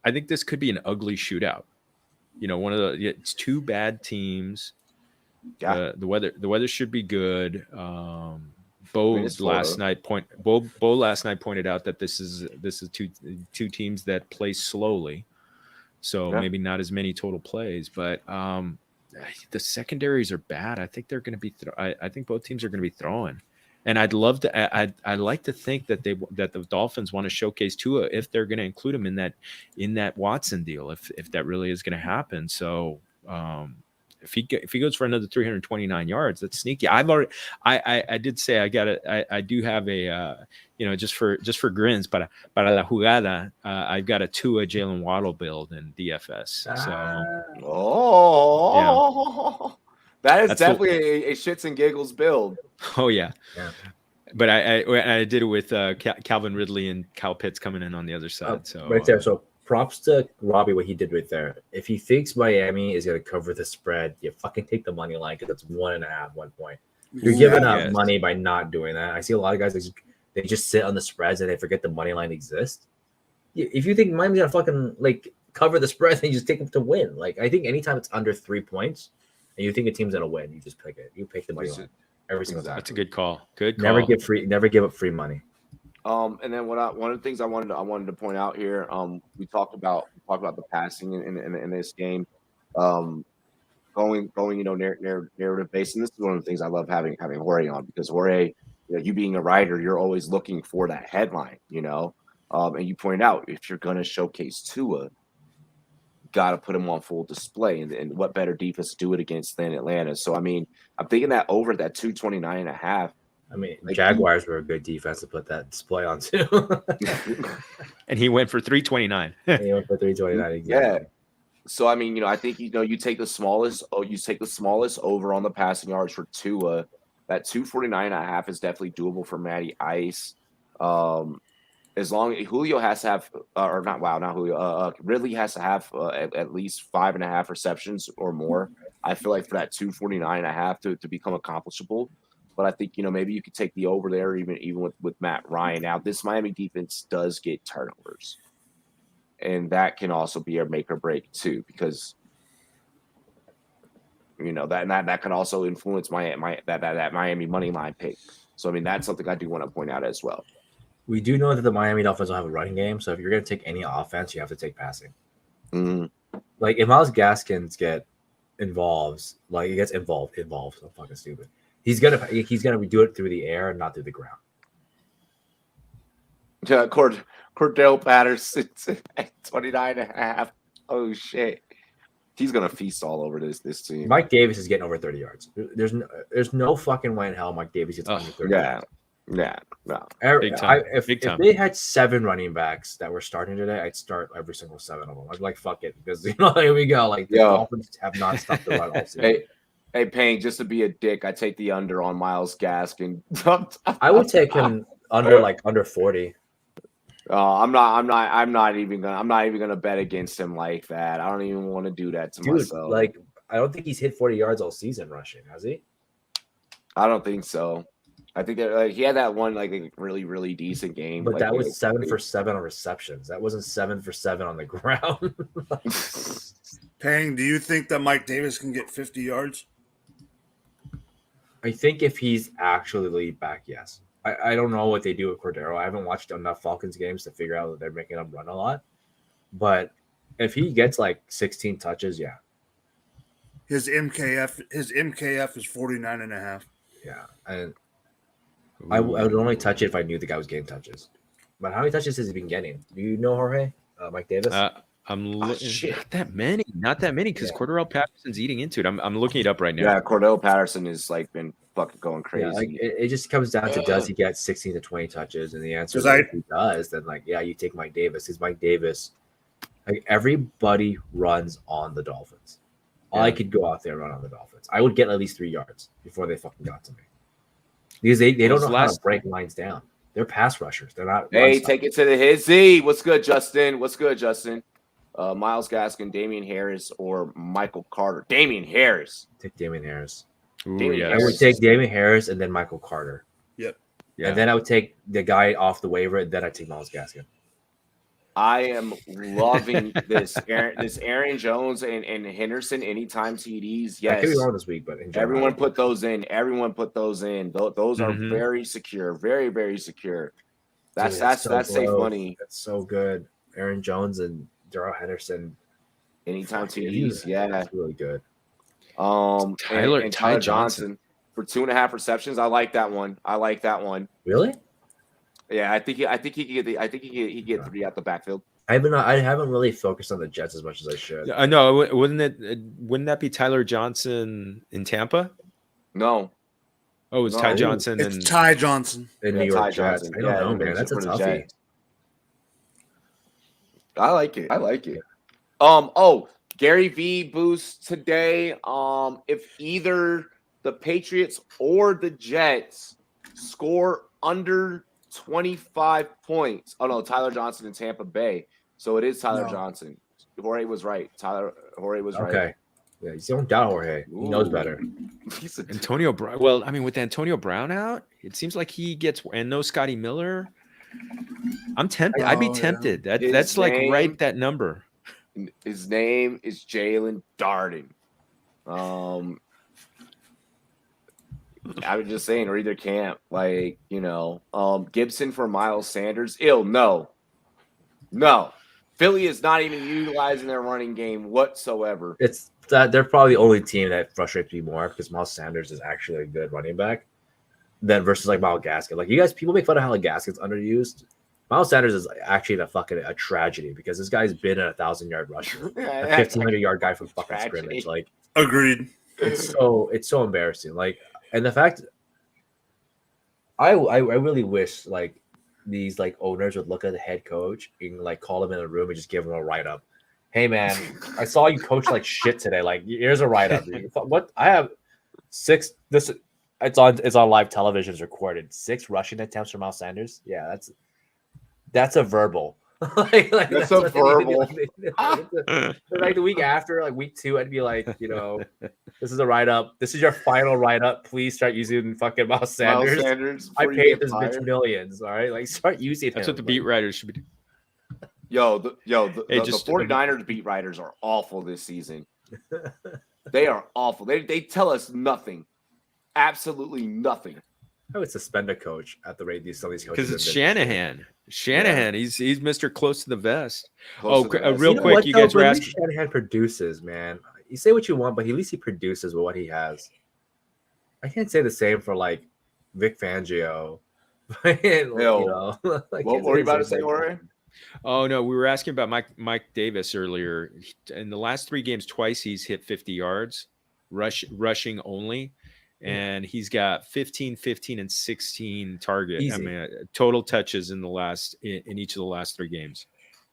think this could be an ugly shootout. It's two bad teams. Yeah. The weather should be good. Bo last night pointed out that this is two teams that play slowly, so maybe not as many total plays, but the secondaries are bad. I think they're going to be. I think both teams are going to be throwing, and I'd love to. I'd like to think that the Dolphins want to showcase Tua if they're going to include him in that Watson deal, if that really is going to happen. So. If he goes for another 329 yards, that's sneaky. I did say I do have a just for grins, para la jugada, I've got a Tua Jalen Waddle build in DFS. So that's definitely a shits and giggles build. Oh yeah. But I did it with Calvin Ridley and Kyle Pitts coming in on the other side. So right there. So props to Robbie, what he did right there. If he thinks Miami is going to cover the spread, you fucking take the money line because it's 1.5, 1 point. You're giving up money by not doing that. I see a lot of guys they just sit on the spreads and they forget the money line exists. If you think Miami's going to fucking cover the spread, then you just take them to win. I think anytime it's under 3 points and you think a team's going to win, you just pick it. You pick the money line every single time. That's a good call. Good call. Never give up free money. And then one of the things I wanted to point out here, we talked about the passing in this game, going narrative based, and this is one of the things I love having Jorge on, because Jorge, you being a writer, you're always looking for that headline, and you point out if you're gonna showcase Tua, got to put him on full display, and what better defense to do it against than Atlanta? So I mean, I'm thinking that over that 229.5. I mean, Jaguars were a good defense to put that display on too. And he went for 329. He went for 329 again. Yeah. So I mean, I think you take the smallest over on the passing yards for Tua. That 249.5 is definitely doable for Matty Ice. As long as Julio has to have, not Julio. Ridley has to have at least 5.5 receptions or more. I feel like for that 249.5 to become accomplishable. But I think, maybe you could take the over there, even with Matt Ryan. Now, this Miami defense does get turnovers, and that can also be a make or break too, because that can also influence that Miami money line pick. So I mean, that's something I do want to point out as well. We do know that the Miami Dolphins don't have a running game, so if you're going to take any offense, you have to take passing. Mm-hmm. If Myles Gaskins gets involved, so fucking stupid. He's gonna do it through the air and not through the ground. Yeah, Cordell Patterson at 29.5. Oh shit, he's gonna feast all over this team. Mike Davis is getting over 30 yards. There's no fucking way in hell Mike Davis gets under 30 yards. Yeah, no. Big time. If they had 7 running backs that were starting today, I'd start every single 7 of them. I'd be like, fuck it, because here we go. The Dolphins have not stopped the run all season. Hey, Payne, just to be a dick, I take the under on Myles Gaskin. I would take him under 40. I'm not even gonna bet against him like that. I don't even want to do that to myself. I don't think he's hit 40 yards all season rushing, has he? I don't think so. I think that he had that one really, really decent game. But that was 7 for 7 on receptions. That wasn't 7 for 7 on the ground. Payne, do you think that Mike Davis can get 50 yards? I think if he's actually back, yes. I don't know what they do with Cordero. I haven't watched enough Falcons games to figure out that they're making him run a lot. But if he gets 16 touches, yeah. His MKF is 49.5. Yeah. And I would only touch it if I knew the guy was getting touches. But how many touches has he been getting? Do you know, Jorge? Mike Davis? I'm looking. shit. Not that many, because Yeah. Cordell Patterson's eating into it. I'm looking it up right now. Yeah, Cordell Patterson has like been fucking going crazy. Yeah, like it just comes down to does he get 16 to 20 touches? And the answer is Because if he does, then like you take Mike Davis. Because Mike Davis, like everybody runs on the Dolphins. I could go out there and run on the Dolphins. I would get at least 3 yards before they fucking got to me. Because they don't know how to break lines down. They're pass rushers. They're not. Hey, take it to the hizzy. What's good, Justin? What's good, Justin? Myles Gaskin, Damian Harris, or Michael Carter? Damian Harris. Take Damian Harris. Ooh, Damian yes. I would take Damian Harris and then Michael Carter. Yep. Yeah. And then I would take the guy off the waiver, and then I take Myles Gaskin. I am loving this. Aaron Jones and Henderson anytime TDs. I could Yes. be wrong this week, but in general, Everyone put those in. Everyone put those in. Those are Mhm. very secure. Very, very secure. That's Dude, that's so safe close. money. That's so good. Aaron Jones and Darrell Henderson. Anytime Fucking TDs. Yeah. that's really good. Tyler- and Ty Tyler Johnson. Johnson for 2.5 receptions. I like that one. Really? Yeah, I think he could get 3 out the backfield. I haven't really focused on the Jets as much as I should. I know. Wouldn't that be Tyler Johnson in Tampa? No, Oh, it's No, Ty ooh, Johnson It's and Ty Johnson. In Yeah, New Ty York Jets. Johnson. I don't Yeah, know, he man. makes That's it a for the toughie. Jets. I like it. Oh, Gary V boost today. If either the Patriots or the Jets score under 25 points. Oh no, Tyler Johnson in Tampa Bay. So it is Tyler No. Johnson. Jorge was right. Jorge was right. Okay. Yeah, you don't doubt Jorge. He knows Ooh. better. He's a Antonio Brown. Well, I mean, with Antonio Brown out, it seems like he gets and no Scotty Miller. I'm tempted. I'd be Oh, yeah. tempted. His That's like name- right that number. His name is Jalen Darden. I was just saying, or either camp, like, Gibson for Miles Sanders. No. Philly is not even utilizing their running game whatsoever. It's that they're probably the only team that frustrates me more because Miles Sanders is actually a good running back than versus like Myles Gaskin. Like people make fun of how like Gaskin's underused. Miles Sanders is actually a tragedy because this guy's been a 1,000-yard rusher, a 1,500-yard guy from fucking Tragedy. scrimmage. Like Agreed. it's so embarrassing. Like, and the fact I really wish like these like owners would look at the head coach and like call him in a room and just give him a write up. Hey man, I saw you coach like shit today. Like here's a write up. What I have 6. This it's on live television. It's recorded. 6 rushing attempts for Miles Sanders. Yeah, that's a verbal. That's a what they need verbal. to do. Like the week after, like week 2, I'd be like, this is a write up. This is your final write up. Please start using fucking Miles Sanders. Miles Sanders I before you paid get this bitch fired. millions. All right, like start using That's him. what the beat writers should be doing. The Hey, just- 49ers beat writers are awful this season. They are awful. They tell us nothing. Absolutely nothing. I would suspend a coach at the rate some of these coaches. Because it's have been. Shanahan. He's Mr. Close to the vest. Close Oh, to the best. real You know quick, what, you though? guys were But at least asking. Shanahan produces, man. You say what you want, but at least he produces with what he has. I can't say the same for like Vic Fangio. Like, What were you about to say, Jorge? Oh no, we were asking about Mike Davis earlier. In the last 3 games, twice he's hit 50 yards, rushing only, and he's got 15, 15, and 16 target. Easy. I mean, total touches in each of the last 3 games.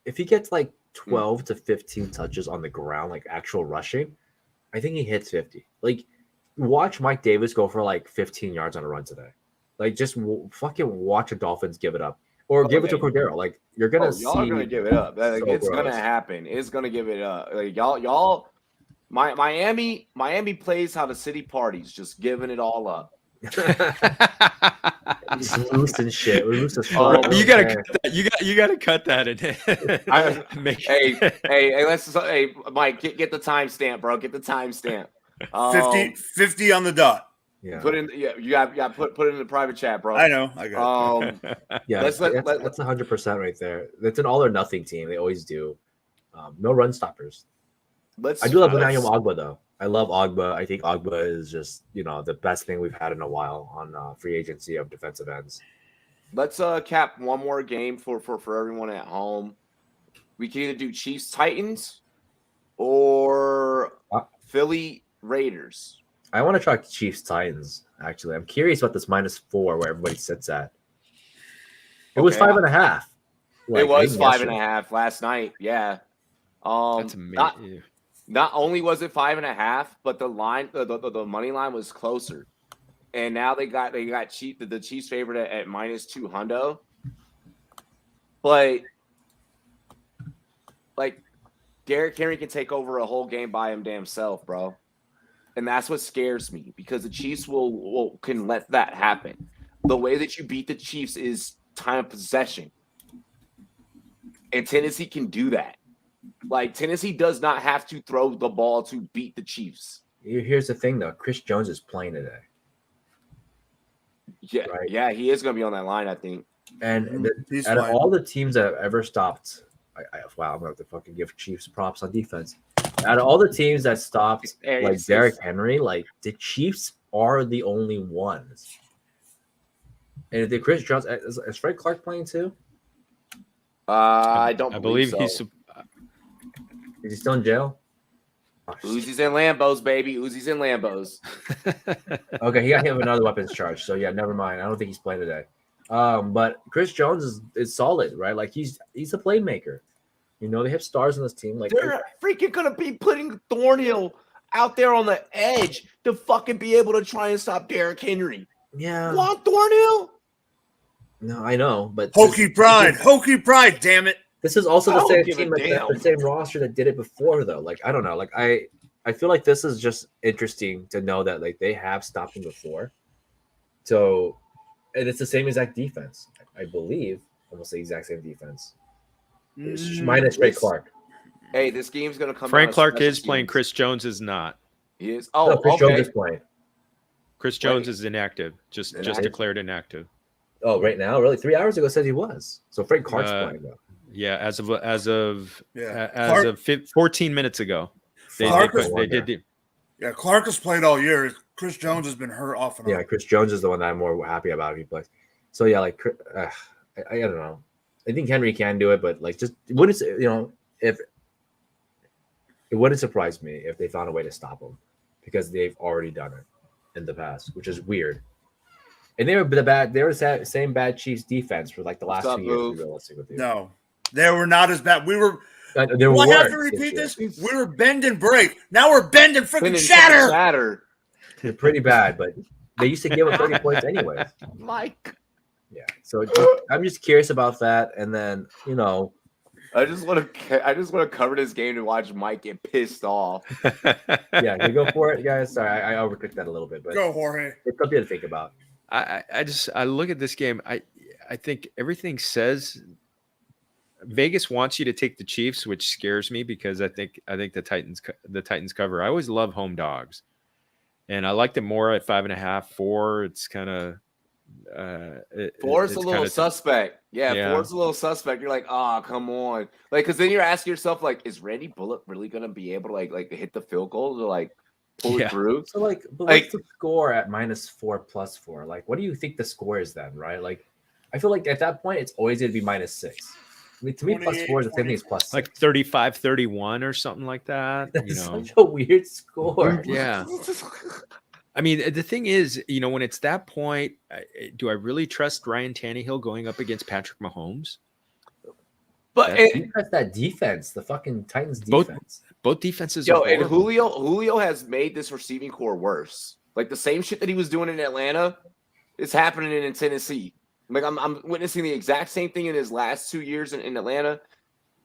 If he gets like 12 to 15 touches on the ground, like actual rushing, I think he hits 50. Like, watch Mike Davis go for like 15 yards on a run today. Like, just fucking watch the Dolphins give it up. Or give it to Cordero. Like, you're going to see. Y'all are going to give it up. Like, so it's going to gross. happen. It's going to give it up. Like, y'all, Miami plays how the city parties, just giving it all up. He's loose and shit. We're loose as Oh, fuck. You gotta cut that. You gotta cut that in. Hey, hey, Mike, get the timestamp, bro. Get the timestamp. 50 on the dot. Yeah. Put in, you got put it in the private chat, bro. I know. I got it. Yeah, Let's that's let- 100% right there. That's an all or nothing team. They always do. No run stoppers. I do love Emmanuel Ogba though. I love Ogba. I think Ogba is just the best thing we've had in a while on free agency of defensive ends. let's cap one more game for everyone at home. We can either do Chiefs Titans or Philly Raiders. I want to try Chiefs Titans. Actually, I'm curious about this -4 where everybody sits at. It was 5.5. It was 5.5 last night. Yeah. That's amazing. Not only was it 5.5, but the line, the money line was closer. And now they got the Chiefs favorite at -2 hundo. But like Derrick Henry can take over a whole game by him damn self, bro. And that's what scares me because the Chiefs can let that happen. The way that you beat the Chiefs is time of possession. And Tennessee can do that. Like, Tennessee does not have to throw the ball to beat the Chiefs. Here's the thing, though. Chris Jones is playing today. Yeah, right? Yeah, he is going to be on that line, I think. And out of all the teams that have ever stopped, wow, I'm going to have to fucking give Chiefs props on defense. Out of all the teams that stopped, like Derrick Henry, like the Chiefs are the only ones. And if Chris Jones, is Fred Clark playing too? I don't. I believe so. Is he still in jail? Oh, Uzi's in Lambos, baby. Uzi's in Lambos. Okay, he got hit with another weapons charge. So yeah, never mind. I don't think he's playing today. But Chris Jones is solid, right? Like he's a playmaker. You know, they have stars on this team. Like they're freaking gonna be putting Thornhill out there on the edge to fucking be able to try and stop Derrick Henry. Yeah. Want Thornhill? No, I know, but hokey pride, damn it. This is also the same team, the same roster that did it before, though. Like, I don't know. Like, I feel like this is just interesting to know that like they have stopped him before. So, and it's the same exact defense, I believe. Almost the exact same defense. Minus Frank Clark. Hey, this game's gonna come. Frank Clark is playing. Chris Jones is not. He is. Oh, no, Chris Jones is playing. Chris Jones is inactive. Just declared inactive. Oh, right now, really? 3 hours ago said he was. So Frank Clark's playing though. Yeah, as of 14 minutes ago, they did. Yeah, Clark has played all year. Chris Jones has been hurt off and on. Yeah, Chris Jones is the one that I'm more happy about if he plays. So yeah, like I don't know. I think Henry can do it, but like just wouldn't if it wouldn't surprise me if they found a way to stop him because they've already done it in the past, which is weird. And they were the same bad Chiefs defense for like the last 2 years. No, they were not as bad. We were. I have to repeat this. We were bend and break. Now we're bend and freaking shatter. They're pretty bad, but they used to give them 30 points anyways. Mike. Yeah. So I'm just curious about that, and then I just want to cover this game to watch Mike get pissed off. Yeah, you go for it, guys. Sorry, I overcooked that a little bit, but go, Jorge. It's something to think about. I look at this game. I think everything says Vegas wants you to take the Chiefs, which scares me because I think the Titans cover. I always love home dogs, and I liked it more at 5.5, 4. It's kind of 4 is a little suspect. Yeah, 4 is a little suspect. You're like, come on, like because then you're asking yourself like, is Randy Bullock really gonna be able to like hit the field goal to like pull it through? So but what's the score at -4 +4? Like, what do you think the score is then? Right? Like, I feel like at that point it's always gonna be -6. I mean, to me, +4 is the same thing as +6. Like 35-31 or something like that. That's such a weird score. Yeah. I mean, the thing is, when it's that point, do I really trust Ryan Tannehill going up against Patrick Mahomes? But that's that defense, the fucking Titans defense. Both defenses. And Julio has made this receiving core worse. Like the same shit that he was doing in Atlanta is happening in Tennessee. Like I'm witnessing the exact same thing in his last 2 years in Atlanta.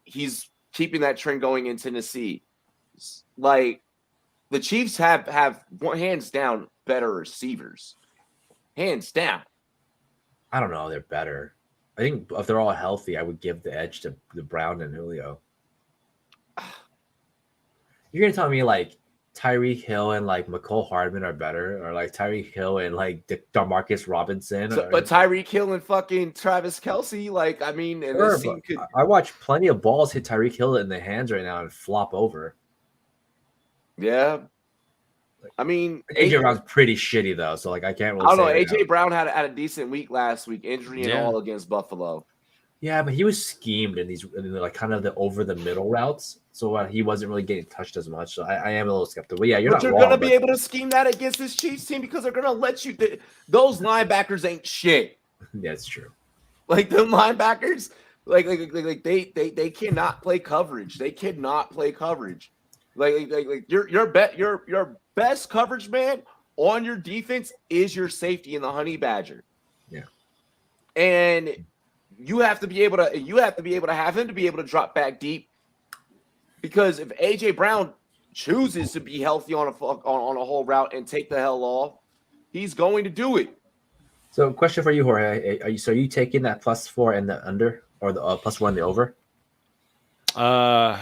He's keeping that trend going in Tennessee. Like the Chiefs have hands down better receivers. Hands down. I don't know. They're better. I think if they're all healthy, I would give the edge to the Brown and Julio. You're gonna tell me like Tyreek Hill and like McCole Hardman are better, or like Tyreek Hill and like Demarcus Robinson? But Tyreek Hill and fucking Travis Kelce, like I mean, and sure, I watch plenty of balls hit Tyreek Hill in the hands right now and flop over. Yeah, I mean, AJ Brown's pretty shitty though, so like I can't really. I don't know. say AJ Brown had a decent week last week, injury and all against Buffalo. Yeah, but he was schemed in like kind of the over the middle routes, so he wasn't really getting touched as much. So I am a little skeptical. But yeah, you're gonna be able to scheme that against this Chiefs team because they're gonna let you. Those linebackers ain't shit. Yeah, it's true. Like the linebackers, like they cannot play coverage. They cannot play coverage. Like your best coverage man on your defense is your safety in the Honey Badger. Yeah, and you have to be able to have him to be able to drop back deep, because if AJ Brown chooses to be healthy on a whole route and take the hell off, he's going to do it. So, question for you, Jorge: Are you taking that +4 and the under, or the +1 and the over? I'm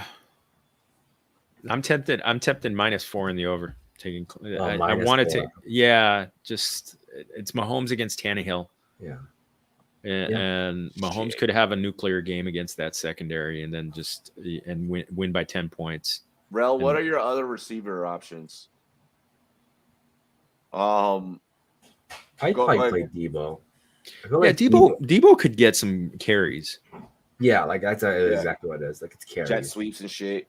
tempted. I'm tempted -4 in the over. Taking. I want to take. Yeah, just it's Mahomes against Tannehill. Yeah. And Mahomes could have a nuclear game against that secondary, and then win by 10 points. Rel, what are your other receiver options? I'd probably play Debo. Debo could get some carries. Yeah, like that's exactly what it is. Like it's carries, jet sweeps and shit.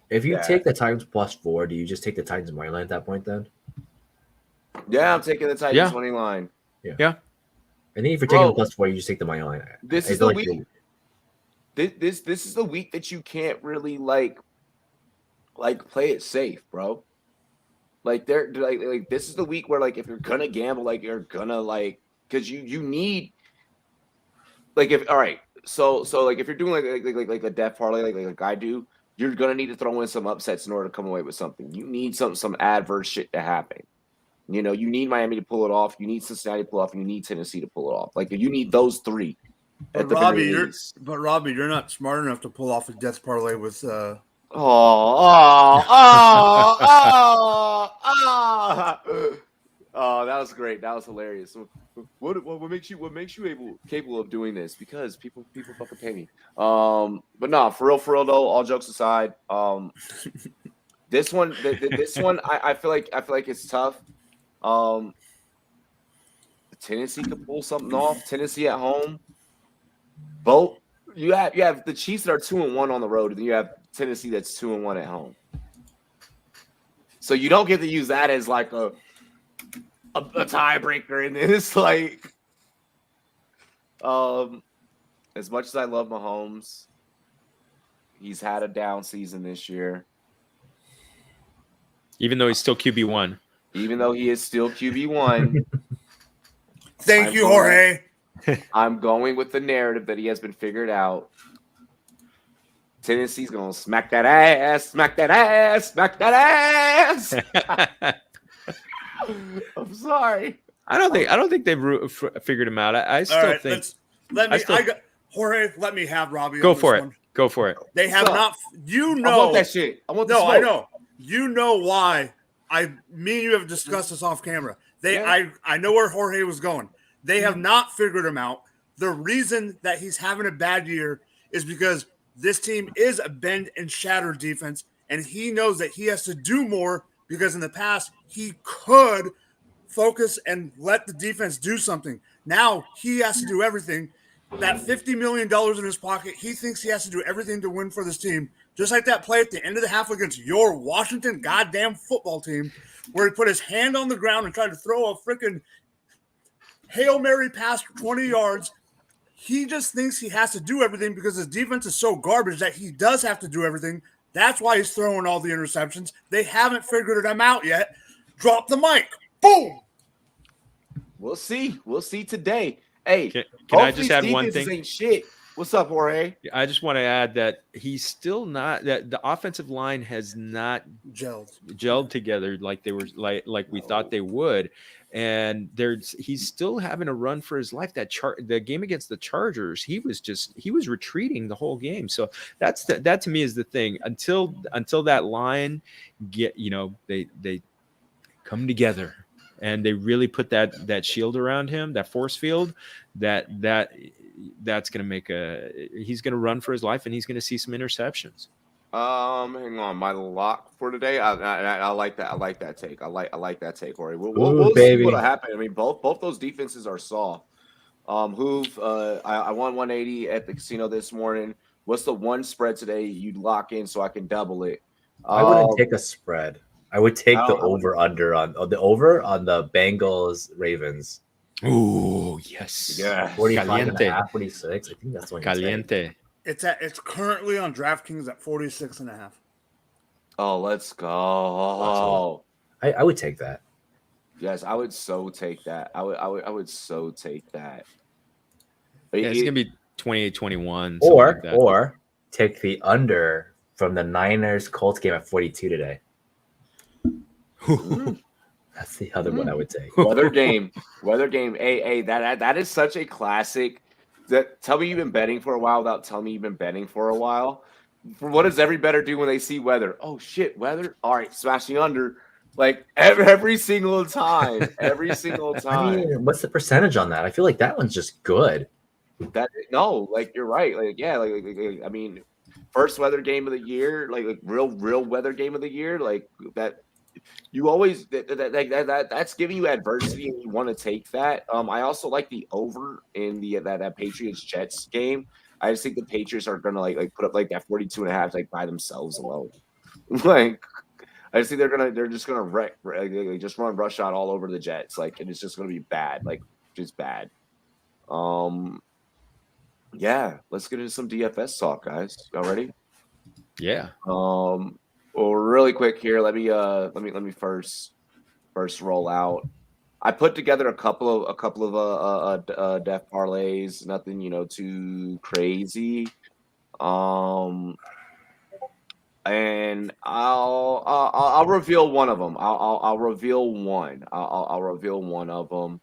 If you take the Titans +4, do you just take the Titans money line at that point then? Yeah, I'm taking the Titans money line. Yeah. I think if you're taking the +4, you just take the money line. This is the week. This is the week that you can't really like play it safe, bro. Like they're like this is the week where like if you're gonna gamble, like you're gonna because you need if like if you're doing like a death parlay like I do, you're gonna need to throw in some upsets in order to come away with something. You need some adverse shit to happen. You know, you need Miami to pull it off. You need Cincinnati to pull it off. And you need Tennessee to pull it off. Like you need those three. But Robbie, you're not smart enough to pull off a death parlay with. Oh, that was great. That was hilarious. What makes you capable of doing this? Because people fucking pay me. But no, for real though. All jokes aside, this one, I feel like it's tough. Tennessee could pull something off. Tennessee at home. Both you have the Chiefs that are 2-1 on the road, and then you have Tennessee that's 2-1 at home. So you don't get to use that as like a tiebreaker, and it's like, as much as I love Mahomes, he's had a down season this year. Even though he's still QB1. Even though he is still QB1. Thank you, Jorge. I'm going with the narrative that he has been figured out. Tennessee's going to smack that ass, smack that ass, smack that ass. I'm sorry. I don't think they've figured him out. I still think. Jorge, let me have Robbie. Go for it. Go for it. They have not. You know. I want that shit. I want the smoke. I know. You know why. Me and you have discussed this off camera. I know where Jorge was going. They have not figured him out. The reason that he's having a bad year is because this team is a bend and shatter defense, and he knows that he has to do more because in the past he could focus and let the defense do something. Now he has to do everything. That $50 million in his pocket, he thinks he has to do everything to win for this team. Just like that play at the end of the half against your Washington goddamn football team, where he put his hand on the ground and tried to throw a freaking Hail Mary pass 20 yards. He just thinks he has to do everything because his defense is so garbage that he does have to do everything. That's why he's throwing all the interceptions. They haven't figured him out yet. Drop the mic. Boom. We'll see. We'll see today. Hey, can I just add one thing? Ain't shit. What's up, Jorge? I just want to add that he's still not that the offensive line has not gelled together like they were like we thought they would, and he's still having a run for his life. The game against the Chargers, he was retreating the whole game. So that to me is the thing. Until that line they come together and they really put that shield around him, that force field, that's going to make he's going to run for his life, and he's going to see some interceptions. Hang on, my lock for today. I like that. I like that take. I like that take, Corey. Ooh, We'll see baby. what'll happen. I mean, both those defenses are soft. Hoove, I won 180 at the casino this morning. What's the one spread today you'd lock in so I can double it? I wouldn't take a spread. I would take I the don't- I wouldn't- over on the Bengals Ravens. Ooh, yes. Yeah. 45 and Caliente. a half, 46. I think that's what you take. Caliente. It's currently on DraftKings at 46.5. Oh, let's go. I would take that. Yes, I would so take that. I would so take that. Yeah, it's gonna be 28-21. Or take the under from the Niners Colts game at 42 today. That's the other one I would take. Weather game. Hey, that is such a classic. Tell me you've been betting for a while without telling me you've been betting for a while. What does every bettor do when they see weather? Oh shit, weather. All right, smashing under. Like every single time. Every single time. I mean, what's the percentage on that? I feel like that one's just good. Like you're right. Like yeah, like I mean, first weather game of the year, like real weather game of the year, like that. You always that's giving you adversity, and you want to take that. I also like the over in that Patriots Jets game. I just think the Patriots are gonna like put up like that 42.5 like by themselves alone. Like I just think they're just gonna wreck, just run rush out all over the Jets, like, and it's just gonna be bad, like just bad. Yeah, let's get into some DFS talk, guys. Y'all ready? Yeah. Well, really quick here. Let me first roll out. I put together a couple of death parlays. Nothing too crazy. And I'll reveal one of them. I'll reveal one. I'll reveal one of them.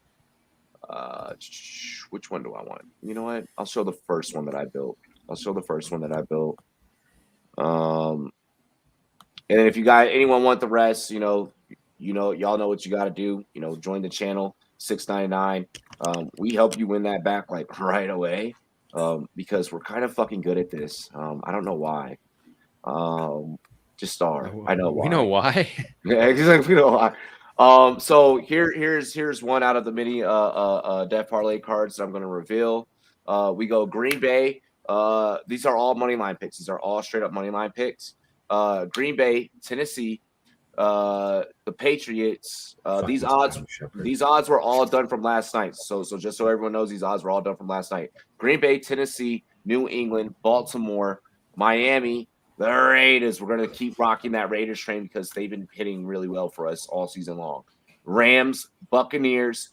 Which one do I want? You know what? I'll show the first one that I built. And then if anyone want the rest, y'all know what you got to do. Join the channel, $6.99. We help you win that back like right away, because we're kind of fucking good at this. I don't know why. Just are. I know why. We know why. Yeah, exactly. We know why. So here's one out of the many death parlay cards that I'm going to reveal. We go Green Bay. These are all money line picks. These are all straight up money line picks. Green Bay, Tennessee, the Patriots. These odds were all done from last night. So just so everyone knows, these odds were all done from last night. Green Bay, Tennessee, New England, Baltimore, Miami, the Raiders. We're going to keep rocking that Raiders train because they've been hitting really well for us all season long. Rams, Buccaneers,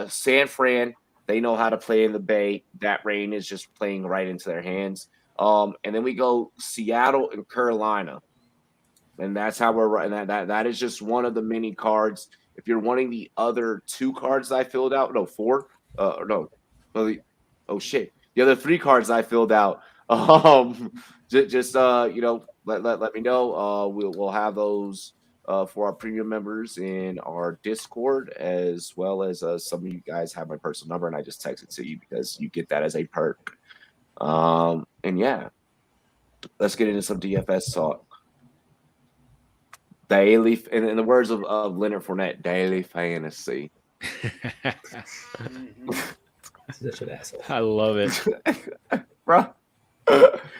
San Fran. They know how to play in the Bay. That rain is just playing right into their hands. And then we go Seattle and Carolina. And that's how we're running. That is just one of the many cards. If you're wanting the other two cards I filled out, four. The other three cards I filled out. Just let me know. We'll have those for our premium members in our Discord, as well as some of you guys have my personal number, and I just text it to you because you get that as a perk. And yeah, let's get into some DFS talk. Daily, in the words of Leonard Fournette, daily fantasy. Such an asshole. I love it. Bro.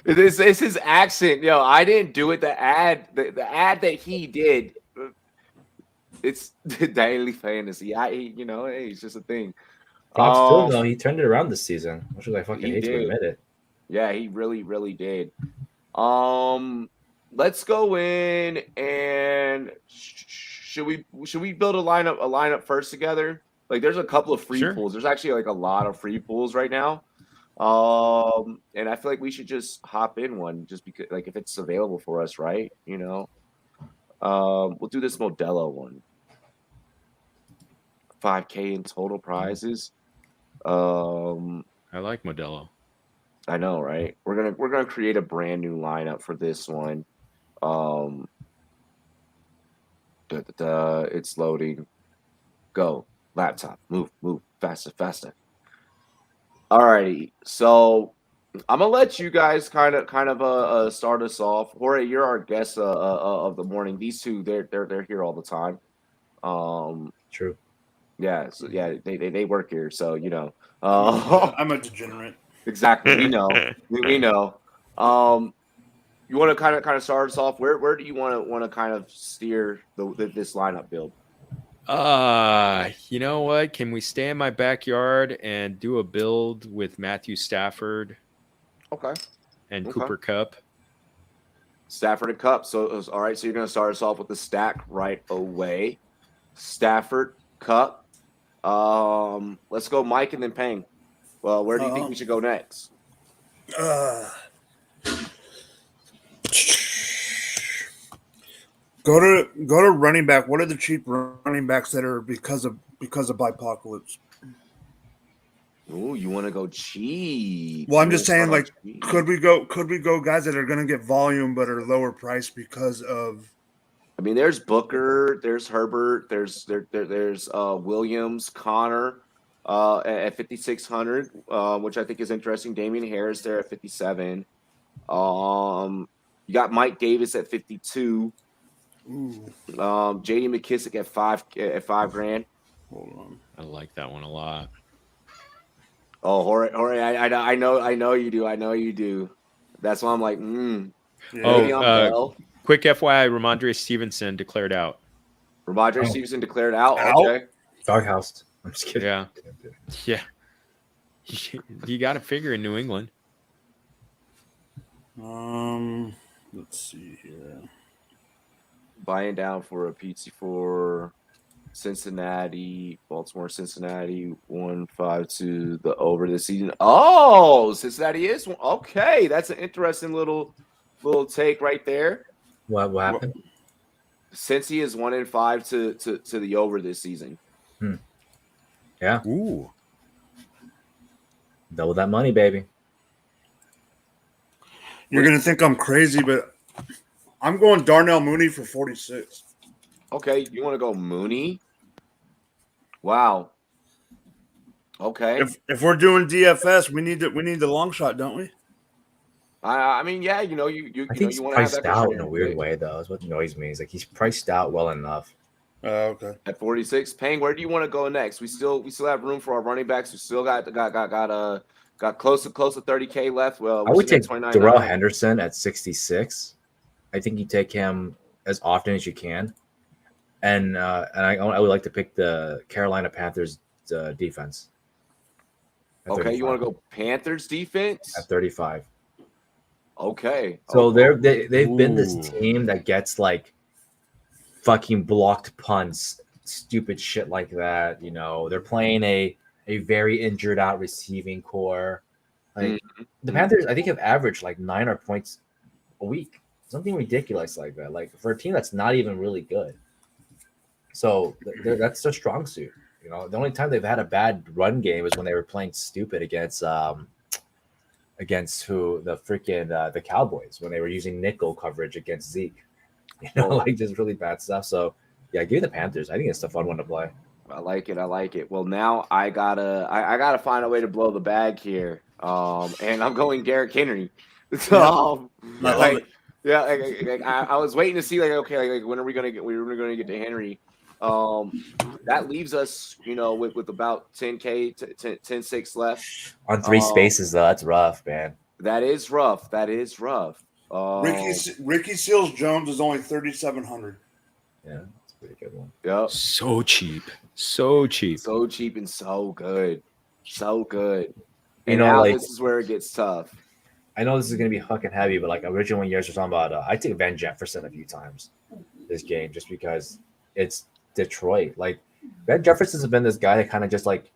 It's his accent. I didn't do it. The ad that he did, it's the daily fantasy. Hey, it's just a thing. Still, though, he turned it around this season, which I fucking hate to admit it. Yeah, he really, really did. Let's go in and should we build a lineup first together? Like, there's a couple of free pools. There's actually like a lot of free pools right now. And I feel like we should just hop in one just because, like, if it's available for us, right? We'll do this Modelo one. 5K in total prizes. I like Modelo. I know, right? We're gonna create a brand new lineup for this one. It's loading. Go. Laptop. Move. Faster. Alrighty. So I'm gonna let you guys kind of start us off. Jorge, you're our guest of the morning. These two, they're here all the time. True. Yeah, so yeah, they work here, so you know. I'm a degenerate. Exactly, we know, we know. You want to kind of start us off? Where do you want to kind of steer this lineup build? You know what? Can we stay in my backyard and do a build with Matthew Stafford Okay. and Okay. Cooper Kupp? Stafford and Cup. So all right. So you're going to start us off with the stack right away. Stafford, Cup. Let's go, Mike, and then Pang. Well, where do you think we should go next? Go to running back. What are the cheap running backs that are because of Bipocalypse? Ooh, you want to go cheap? Well, I'm just saying, like, cheap. could we go guys that are going to get volume but are lower price because of? I mean, there's Booker, there's Herbert, there's Williams, Connor at 5,600, which I think is interesting. Damian Harris there at 57. You got Mike Davis at 52. Ooh, J.D. McKissick at $5 grand. hold on. I like that one a lot. Oh, Jorge, I know you do. I know you do. That's why I'm like, Yeah. Le'Veon Bell. Quick FYI, Ramondre Stevenson declared out. Ramondre Stevenson declared out. Out? Okay. Doghouse. I'm just kidding. Yeah. Yeah. You got to figure in New England. Let's see here. Buying down for a pizza for Cincinnati, Baltimore, Cincinnati, 1-5 to the over this season. Oh, Cincinnati is okay. That's an interesting little take right there. What happened? Cincy is 1-5 to the over this season. Yeah. Ooh. Double that money, baby. You're gonna think I'm crazy, but I'm going Darnell Mooney for 46. Okay, you want to go Mooney? Wow. Okay. If we're doing DFS, we need the long shot, don't we? I mean, yeah, you I think he's want to have priced that out person in a here. weird way, though. Is what annoys me. Is like he's priced out well enough. Okay. At 46. Payne, where do you want to go next? We still have room for our running backs. We still got close to 30K left. Well, I would take 29 Darrell Henderson at 66. I think you take him as often as you can, and I would like to pick the Carolina Panthers defense. at Okay, you 35. want to go Panthers defense? At 35. Okay. So they've been this Ooh. team that gets like fucking blocked punts, stupid shit like that. You know, they're playing a very injured out receiving core. Like the Panthers, I think have averaged like 9 points a week, something ridiculous like that. Like for a team that's not even really good. So that's their strong suit. You know, the only time they've had a bad run game is when they were playing stupid against the Cowboys, when they were using nickel coverage against Zeke. You know, like just really bad stuff. So yeah, give me the Panthers. I think it's a fun one to play. I like it. Well, now I gotta find a way to blow the bag here. And I'm going Derrick Henry. So, I love it. Yeah, I was waiting to see when are we gonna get to Henry? That leaves us, with about 10K, 10-6 left On 3 spaces though. That's rough, man. That is rough. Ricky Seals Jones is only 3,700. Yeah, it's a pretty good one. Yep. So cheap. So cheap and so good. You And know, now like, this is where it gets tough. I know this is going to be fucking heavy, but like originally when you guys were talking about, I take Van Jefferson a few times this game just because it's Detroit. Like Van Jefferson's been this guy that kind of just like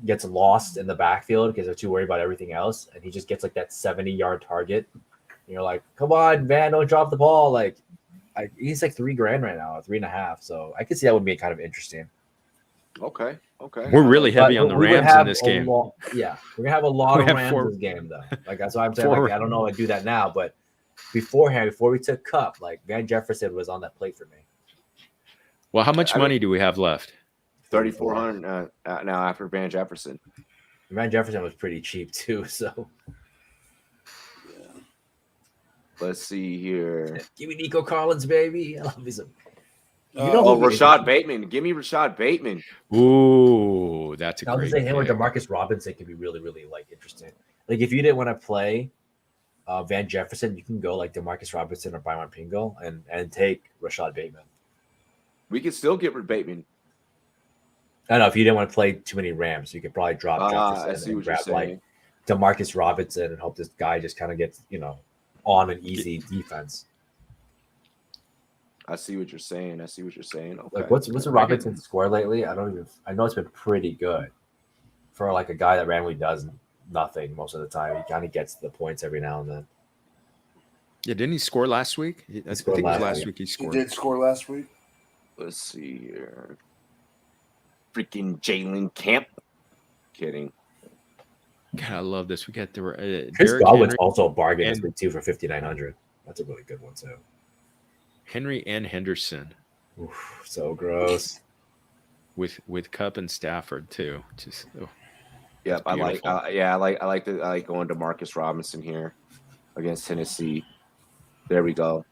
gets lost in the backfield because they're too worried about everything else, and he just gets like that 70-yard target. And you're like, come on, Van, don't drop the ball. Like he's like $3,000 right now, 3.5. So I could see that would be kind of interesting. Okay. We're really heavy on the We would Rams have in this game. we're gonna have a lot We of have Rams 4 this game though. Like that's why I'm saying like, I don't know if I do that now, but before we took Cup, like Van Jefferson was on that plate for me. Well, how much money do we have left? 3,400 now after Van Jefferson. Van Jefferson was pretty cheap too, so Let's see here. Give me Nico Collins, baby. I love me some. Rashad Bateman. Give me Rashad Bateman. Ooh, that's a I was great saying him or pick. Demarcus Robinson can be really, really like interesting. Like if you didn't want to play Van Jefferson, you can go like Demarcus Robinson or Byron Pingle and take Rashad Bateman. We could still get Bateman. I don't know if you didn't want to play too many Rams, you could probably drop I Jefferson see and what you're grab saying. like Demarcus Robinson and hope this guy just kind of gets on an easy defense. I see what you're saying. Okay. Like what's the Robinson score lately? I know it's been pretty good for like a guy that randomly does nothing most of the time. He kind of gets the points every now and then. Yeah, didn't he score last week? I think scored it was last last week. week he He scored. did score last week. Let's see here. Freaking Jalen Camp. Kidding. God, I love this. We got the Chris Derrick Godwin's Henry, also a bargain this and- week too for 5,900. That's a really good one too. Henry and Henderson Oof, so gross. with Cup and Stafford too. Just Yep, I like. beautiful. I like going to Marcus Robinson here against Tennessee. There we go.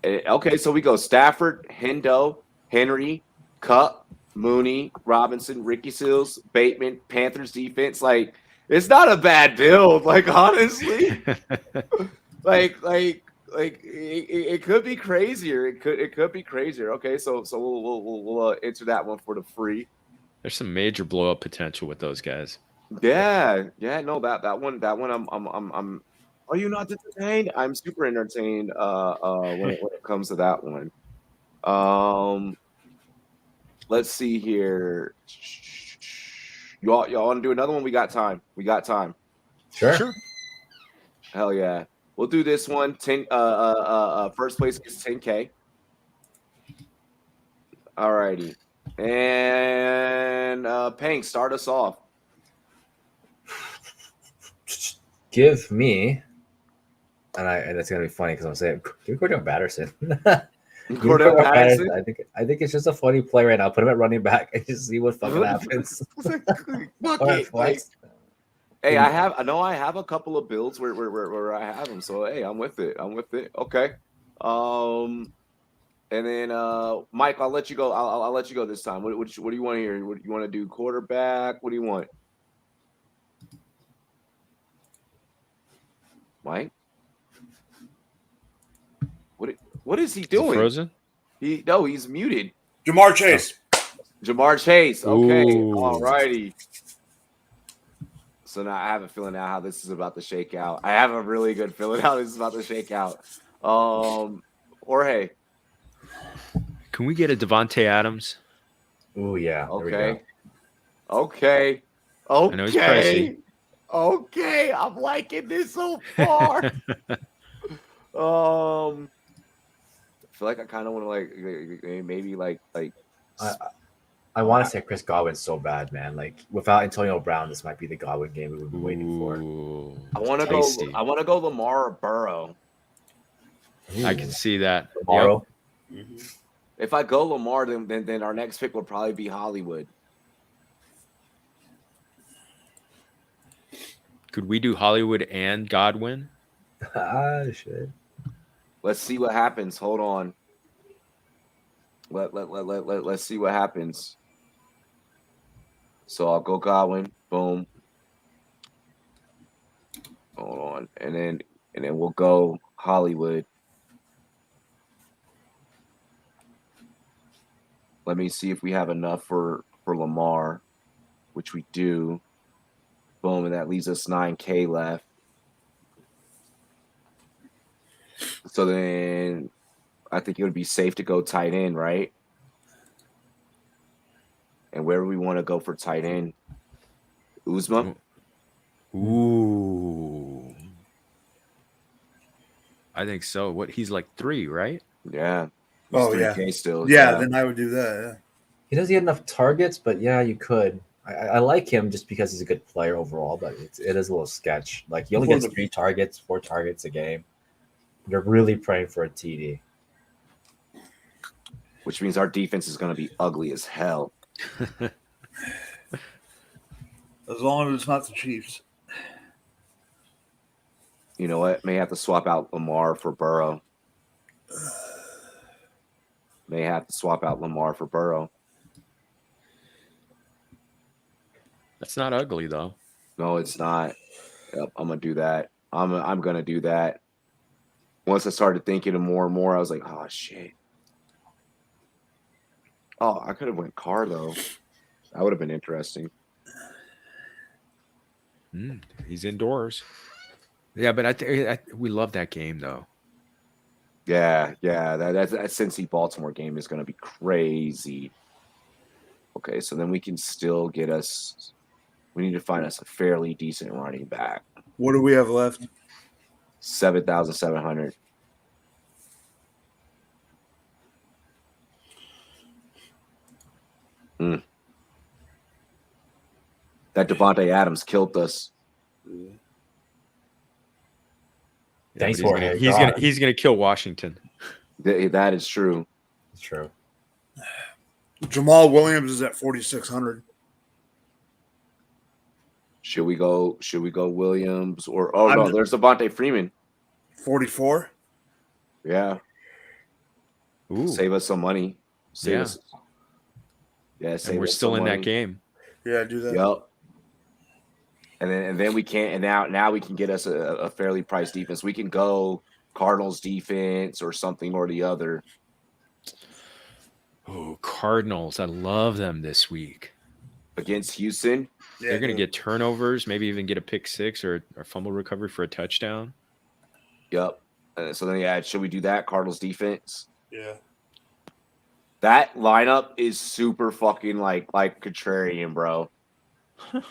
Okay, so we go Stafford, Hendo, Henry, Cup, Mooney, Robinson, Ricky Seals, Bateman, Panthers defense. Like it's not a bad build. Like honestly, it could be crazier. It could be crazier. Okay, so we'll enter that one for the free. There's some major blow up potential with those guys. Yeah. No, that one. I'm. Are you not entertained? I'm super entertained. When it comes to that one. Let's see here. Y'all want to do another one? We got time. Sure. Hell yeah. We'll do this one. 10. First place gets 10K. Alrighty. And Pang, start us off. Give me, and it's gonna be funny because I'm saying give me Cordell Patterson. Cordell Patterson. I think it's just a funny play right now. Put him at running back and just see what fucking happens. Fuck Or it. Like, flex. hey, I have a couple of builds where I have them. So hey, I'm with it. Okay. And then Mike, I'll let you go. I'll let you go this time. What do you want here? What you want to do? Quarterback? What do you want? Mike? What is he Is it doing? frozen? He's muted. Jamar Chase. Jamar Chase. Okay. Ooh. All righty. So now I have a feeling now how this is about to shake out. I have a really good feeling how this is about to shake out. Jorge. Can we get a Devontae Adams? Ooh yeah. There we go. Okay. I know he's pricey. Okay. I'm liking this so far. I feel like I kind of want to maybe I want to say Chris Godwin's so bad, man. Like without Antonio Brown, this might be the Godwin game we would be waiting for. Ooh, I want to tasty. go Lamar or Burrow. I can see that. Tomorrow. Yep. If I go Lamar, then our next pick will probably be Hollywood. Could we do Hollywood and Godwin? Shit. Let's see what happens. Hold on. Let's see what happens. So I'll go Godwin. Boom. Hold on. And then we'll go Hollywood. Let me see if we have enough for Lamar, which we do. Boom, and that leaves us 9K left. So then I think it would be safe to go tight end, right? And where do we want to go for tight end? Uzma? Ooh. I think so. He's like 3, right? Yeah. Oh, He's yeah. 3K still. Yeah, then I would do that. Yeah. He doesn't get enough targets, but yeah, you could. I like him just because he's a good player overall, but it is a little sketch. Like he only gets 4 targets a game. They're really praying for a TD. Which means our defense is going to be ugly as hell. As long as it's not the Chiefs. You know what? May have to swap out Lamar for Burrow. May have to swap out Lamar for Burrow. That's not ugly though. No, it's not. Yep, I'm gonna do that. I'm gonna do that. Once I started thinking of more and more, I was like, oh shit. Oh, I could have went Carr though. That would have been interesting. He's indoors. Yeah, but we love that game though. Yeah. That Cincy Baltimore game is gonna be crazy. Okay, so then we can still get us. We need to find us a fairly decent running back. What do we have left? 7,700. That Devontae Adams killed us. Thanks but for it. He's gonna kill Washington. That is true. It's true. Jamal Williams is at 4,600. Should we go Williams or no, there's Devontae Freeman. 44. Yeah. Ooh. Save us some money. Yeah. Save And we're us still some in money. that game. Yeah, do that. Yep. And then we can't, and now we can get us a fairly priced defense. We can go Cardinals defense or something or the other. Oh, Cardinals. I love them this week. Against Houston. Yeah, They're going to get turnovers, maybe even get a pick six or a fumble recovery for a touchdown. Yep. So then, should we do that? Cardinals defense. Yeah. That lineup is super fucking like contrarian, bro.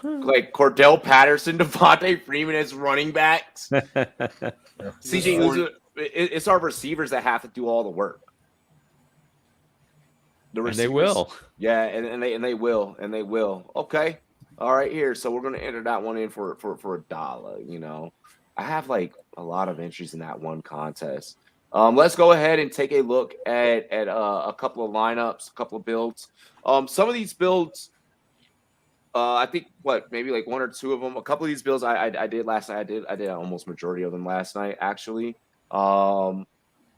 Like Cordell Patterson, Devontae Freeman as running backs. CJ Uzomah, it's our receivers that have to do all the work. And they will. Yeah, and they will. Okay. All right, here. So we're gonna enter that one in for $1. You know, I have like a lot of entries in that one contest. Let's go ahead and take a look at a couple of lineups, a couple of builds. Some of these builds, I think maybe like one or two of them. A couple of these builds I did last night. I did almost majority of them last night actually.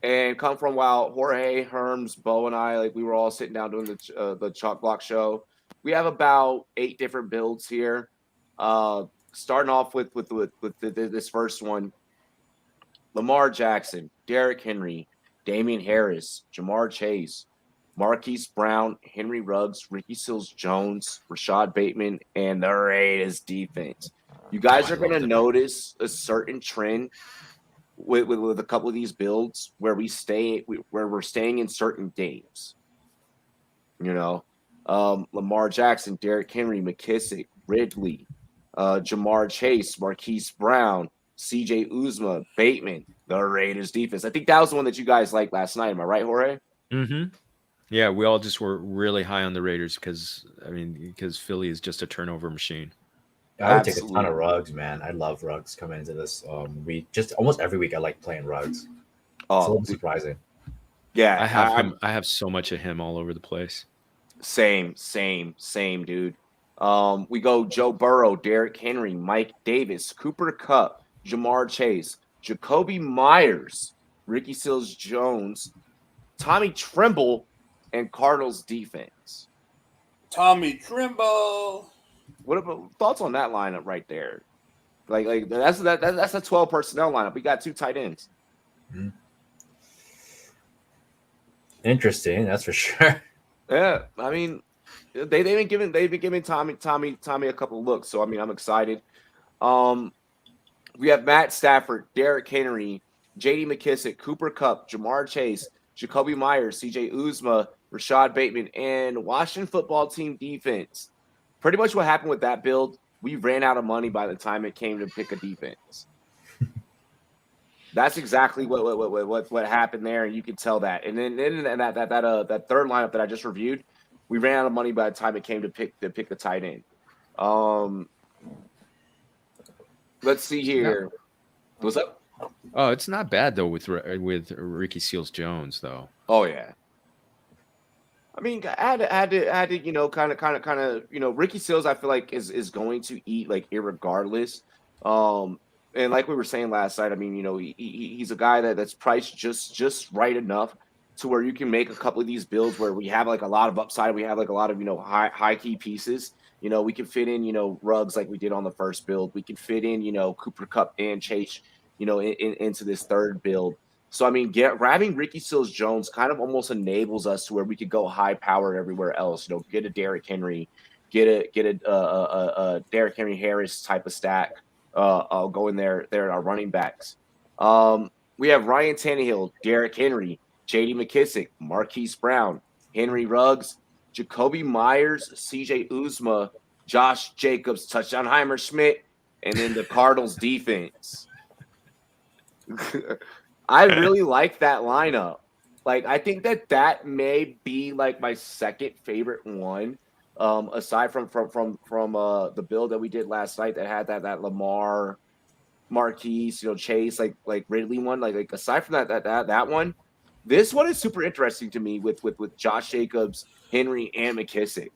And come from while Jorge, Herms, Bo, and I, like we were all sitting down doing the Chalk Block show. We have about 8 different builds here. Starting off with this first one: Lamar Jackson, Derrick Henry, Damian Harris, Jamar Chase, Marquise Brown, Henry Ruggs, Ricky Seals-Jones, Rashad Bateman, and the Raiders defense. You guys are going to notice a certain trend with a couple of these builds where we're staying in certain games. You know, Lamar Jackson, Derrick Henry, McKissick, Ridley, Jamar Chase, Marquise Brown, CJ Uzomah, Bateman, the Raiders defense. I think that was the one that you guys liked last night. Am I right, Jorge? Mm-hmm. Yeah, we all just were really high on the Raiders because Philly is just a turnover machine. I would take a ton of Ruggs, man. I love Ruggs coming into this. We just almost every week I like playing Ruggs. It's a little surprising. Yeah, I have so much of him all over the place. Same, dude. We go Joe Burrow, Derrick Henry, Mike Davis, Cooper Kupp, Jamar Chase, Jacoby Myers, Ricky Seals-Jones, Tommy Tremble, and Cardinals defense. Tommy Tremble. What about thoughts on that lineup right there? Like that's a 12 personnel lineup. We got 2 tight ends. Mm-hmm. Interesting, that's for sure. Yeah, I mean, they've been giving Tommy a couple of looks. So I mean, I'm excited. We have Matt Stafford, Derrick Henry, J.D. McKissick, Cooper Kupp, Jamar Chase, Jacoby Myers, C.J. Uzomah, Rashad Bateman, and Washington football team defense. Pretty much what happened with that build, we ran out of money by the time it came to pick a defense. That's exactly what happened there, and you can tell that. And then that third lineup that I just reviewed, we ran out of money by the time it came to pick the tight end. Let's see here. What's up? Oh, it's not bad though with Ricky Seals-Jones though. Oh yeah. I mean, I had to, you know, kind of, you know, Ricky Seals, I feel like is going to eat like irregardless. And like we were saying last night, I mean, he's a guy that's priced just right enough to where you can make a couple of these builds where we have like a lot of upside. We have like a lot of, high key pieces. We can fit in, Ruggs like we did on the first build. We can fit in, Cooper Kupp and Chase, into this third build. So, I mean, grabbing Ricky Seals-Jones kind of almost enables us to where we could go high powered everywhere else. Get a Derrick Henry, get a Derrick Henry Harris type of stack. I'll go in there at our running backs. We have Ryan Tannehill, Derrick Henry, J.D. McKissick, Marquise Brown, Henry Ruggs, Jacoby Myers, C.J. Uzma, Josh Jacobs, Touchdown Heimer Schmidt, and then the Cardinals defense. I really like that lineup. Like, I think that may be like my second favorite one. Aside from the build that we did last night that had that Lamar, Marquise, Chase, like Ridley one, like aside from that one, this one is super interesting to me with Josh Jacobs, Henry, and McKissick.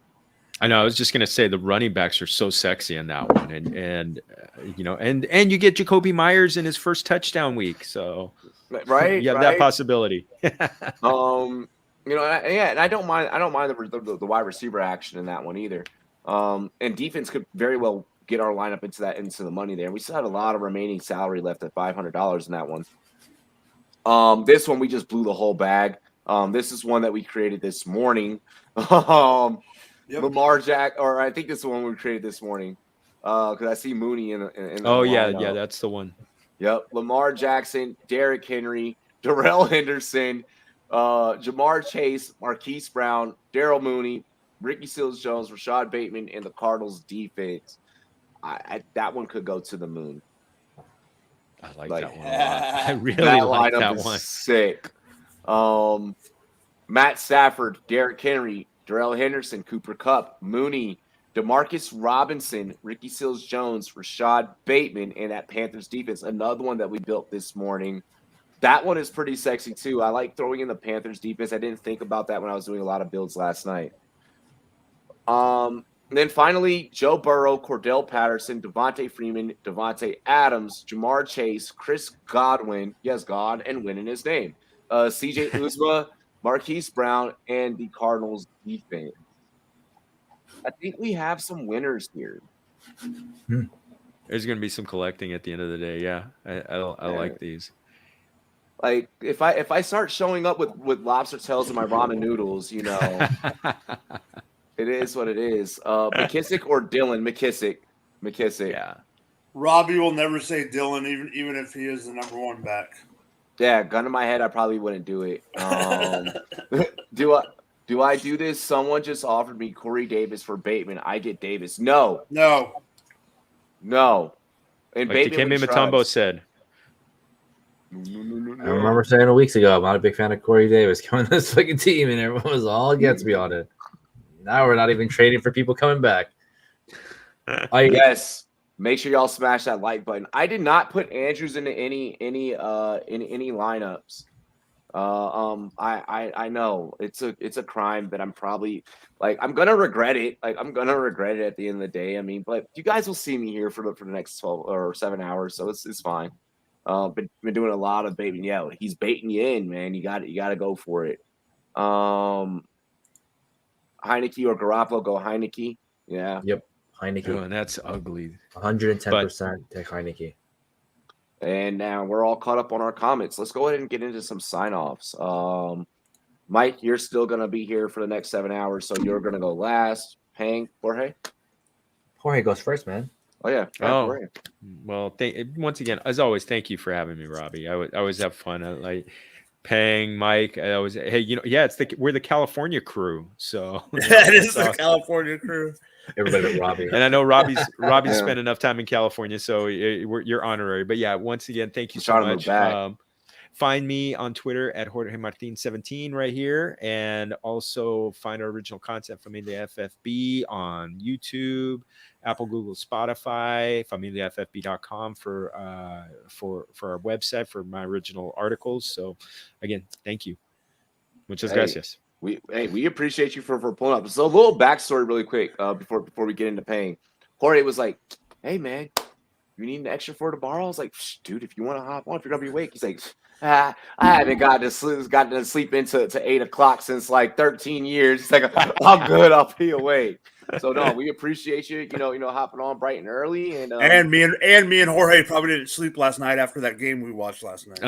I know. I was just gonna say the running backs are so sexy in that one, and you get Jacoby Myers in his first touchdown week, so right, you have that possibility. And I don't mind the wide receiver action in that one either. And defense could very well get our lineup into the money there. We still had a lot of remaining salary left at $500 in that one. This one we just blew the whole bag. This is one that we created this morning. Lamar Jack, or I think this is the one we created this morning. Because I see Mooney in the yeah, that's the one. Yep, Lamar Jackson, Derrick Henry, Darrell Henderson, Jamar Chase, Marquise Brown, Daryl Mooney, Ricky Seals-Jones, Rashad Bateman, and the Cardinals defense. That one could go to the moon. I like that one a lot. I really like that one. Sick. Matt Stafford, Derrick Henry, Darrell Henderson, Cooper Kupp, Mooney, Demarcus Robinson, Ricky Seals-Jones, Rashad Bateman, and that Panthers defense. Another one that we built this morning. That one is pretty sexy too. I like throwing in the Panthers defense. I didn't think about that when I was doing a lot of builds last night. And then finally, Joe Burrow, Cordell Patterson, Devontae Freeman, Devontae Adams, Jamar Chase, Chris Godwin, yes, God and win in his name, C.J. Uzma, Marquise Brown, and the Cardinals defense. I think we have some winners here. There's going to be some collecting at the end of the day. Yeah, I like these. Like if I start showing up with lobster tails in my ramen noodles, it is what it is. McKissick or Dylan? McKissick. Yeah. Robbie will never say Dylan, even if he is the number one back. Yeah, gun to my head, I probably wouldn't do it. Do I do this? Someone just offered me Corey Davis for Bateman. I get Davis. No. No. And like Dikembe Mutombo said. I remember saying a weeks ago, I'm not a big fan of Corey Davis coming to this fucking team, and everyone was all against me on it. Now we're not even trading for people coming back. Yes. Make sure y'all smash that like button. I did not put Andrews into any lineups. I know it's a crime that I'm probably I'm gonna regret it. I'm gonna regret it at the end of the day. I mean, but you guys will see me here for the next 12 or 7 hours, so it's fine. Been doing a lot of baiting. Yeah, he's baiting you in, man. You got to go for it. Heineke or Garoppolo, go Heineke. Yeah. Yep. Heineke. Oh, and that's ugly. 110% take Heineke. And now we're all caught up on our comments. Let's go ahead and get into some sign-offs. Mike, you're still going to be here for the next 7 hours, so you're going to go last. Hank, Jorge? Jorge goes first, man. Oh, yeah. Oh, well, once again, as always, thank you for having me, Robbie. I always have fun. I like Pang, Mike. I always, hey, we're the California crew. So that is the California crew. Everybody but Robbie. And I know Robbie's spent enough time in California, so you're honorary. But yeah, once again, thank you so much. Find me on Twitter at Jorge Martin 17 right here, and also find our original content Familia FFB on YouTube, Apple, Google, Spotify, familiaffb.com for our website for my original articles. So again, thank you. Muchas gracias. We appreciate you for pulling up. So a little backstory really quick before we get into paying. Jorge was like, hey man, You need an extra for tomorrow? I was like, dude, if you want to hop on, if you're gonna be awake. He's like, I haven't gotten to sleep into 8 o'clock since like 13 years. He's like, I'm good. I'll be awake. So no, we appreciate you. Hopping on bright and early, and me and Jorge probably didn't sleep last night after that game we watched last night.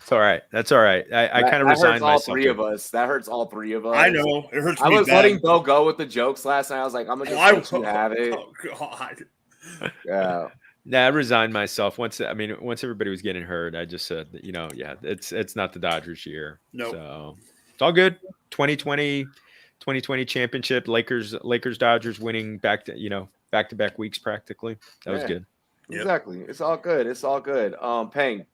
It's all right. That's all right. I kind of resigned myself. All three of us. That hurts all three of us. I know it hurts. I was letting Bo go with the jokes last night. I was like, I'm gonna just let you have it. Oh God. Yeah. I resigned myself once everybody was getting hurt. I just said, it's not the Dodgers year. No. So it's all good. 2020 championship, Lakers Dodgers winning back-to-back weeks practically. That was good. Exactly. It's all good. Peng.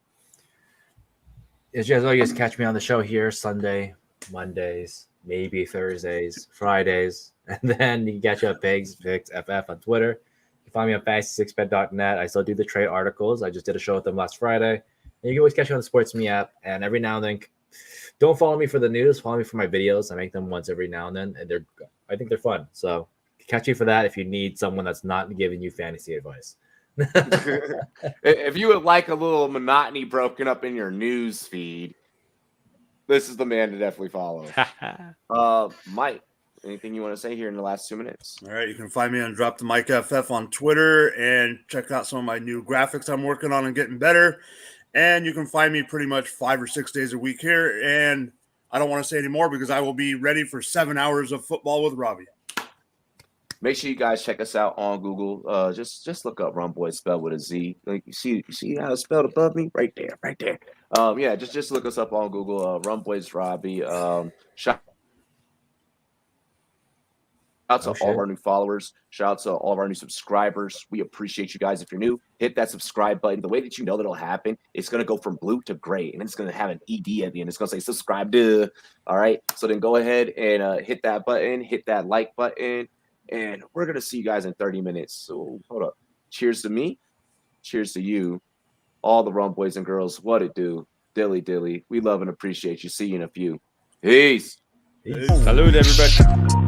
As you guys always catch me on the show here Sunday, Mondays, maybe Thursdays, Fridays, and then you can catch up Pigs FF on Twitter. You can find me on fantasy6bet.net. I still do the trade articles. I just did a show with them last Friday. And you can always catch me on the SportsMe app. And every now and then, don't follow me for the news. Follow me for my videos. I make them once every now and then, and I think they're fun. So catch me for that if you need someone that's not giving you fantasy advice. If you would like a little monotony broken up in your news feed, this is the man to definitely follow. Mike, anything you want to say here in the last 2 minutes? All right, you can find me on Drop the Mic FF on Twitter and check out some of my new graphics I'm working on and getting better. And you can find me pretty much 5 or 6 days a week here. And I don't want to say any more because I will be ready for 7 hours of football with Robbie. Make sure you guys check us out on Google. Just look up Rumboyz spelled with a Z. Like you see how it's spelled above me? Right there. Just look us up on Google. Rumboyz Robbie. Shout out to all of our new followers. Shout out to all of our new subscribers. We appreciate you guys. If you're new, hit that subscribe button. The way that you know that it'll happen, it's going to go from blue to gray, and it's going to have an ED at the end. It's going to say subscribe to. All right. So then go ahead and hit that button, hit that like button. And we're going to see you guys in 30 minutes. So hold up. Cheers to me. Cheers to you. All the Rum boys and girls. What it do? Dilly. We love and appreciate you. See you in a few. Peace. Salud, everybody.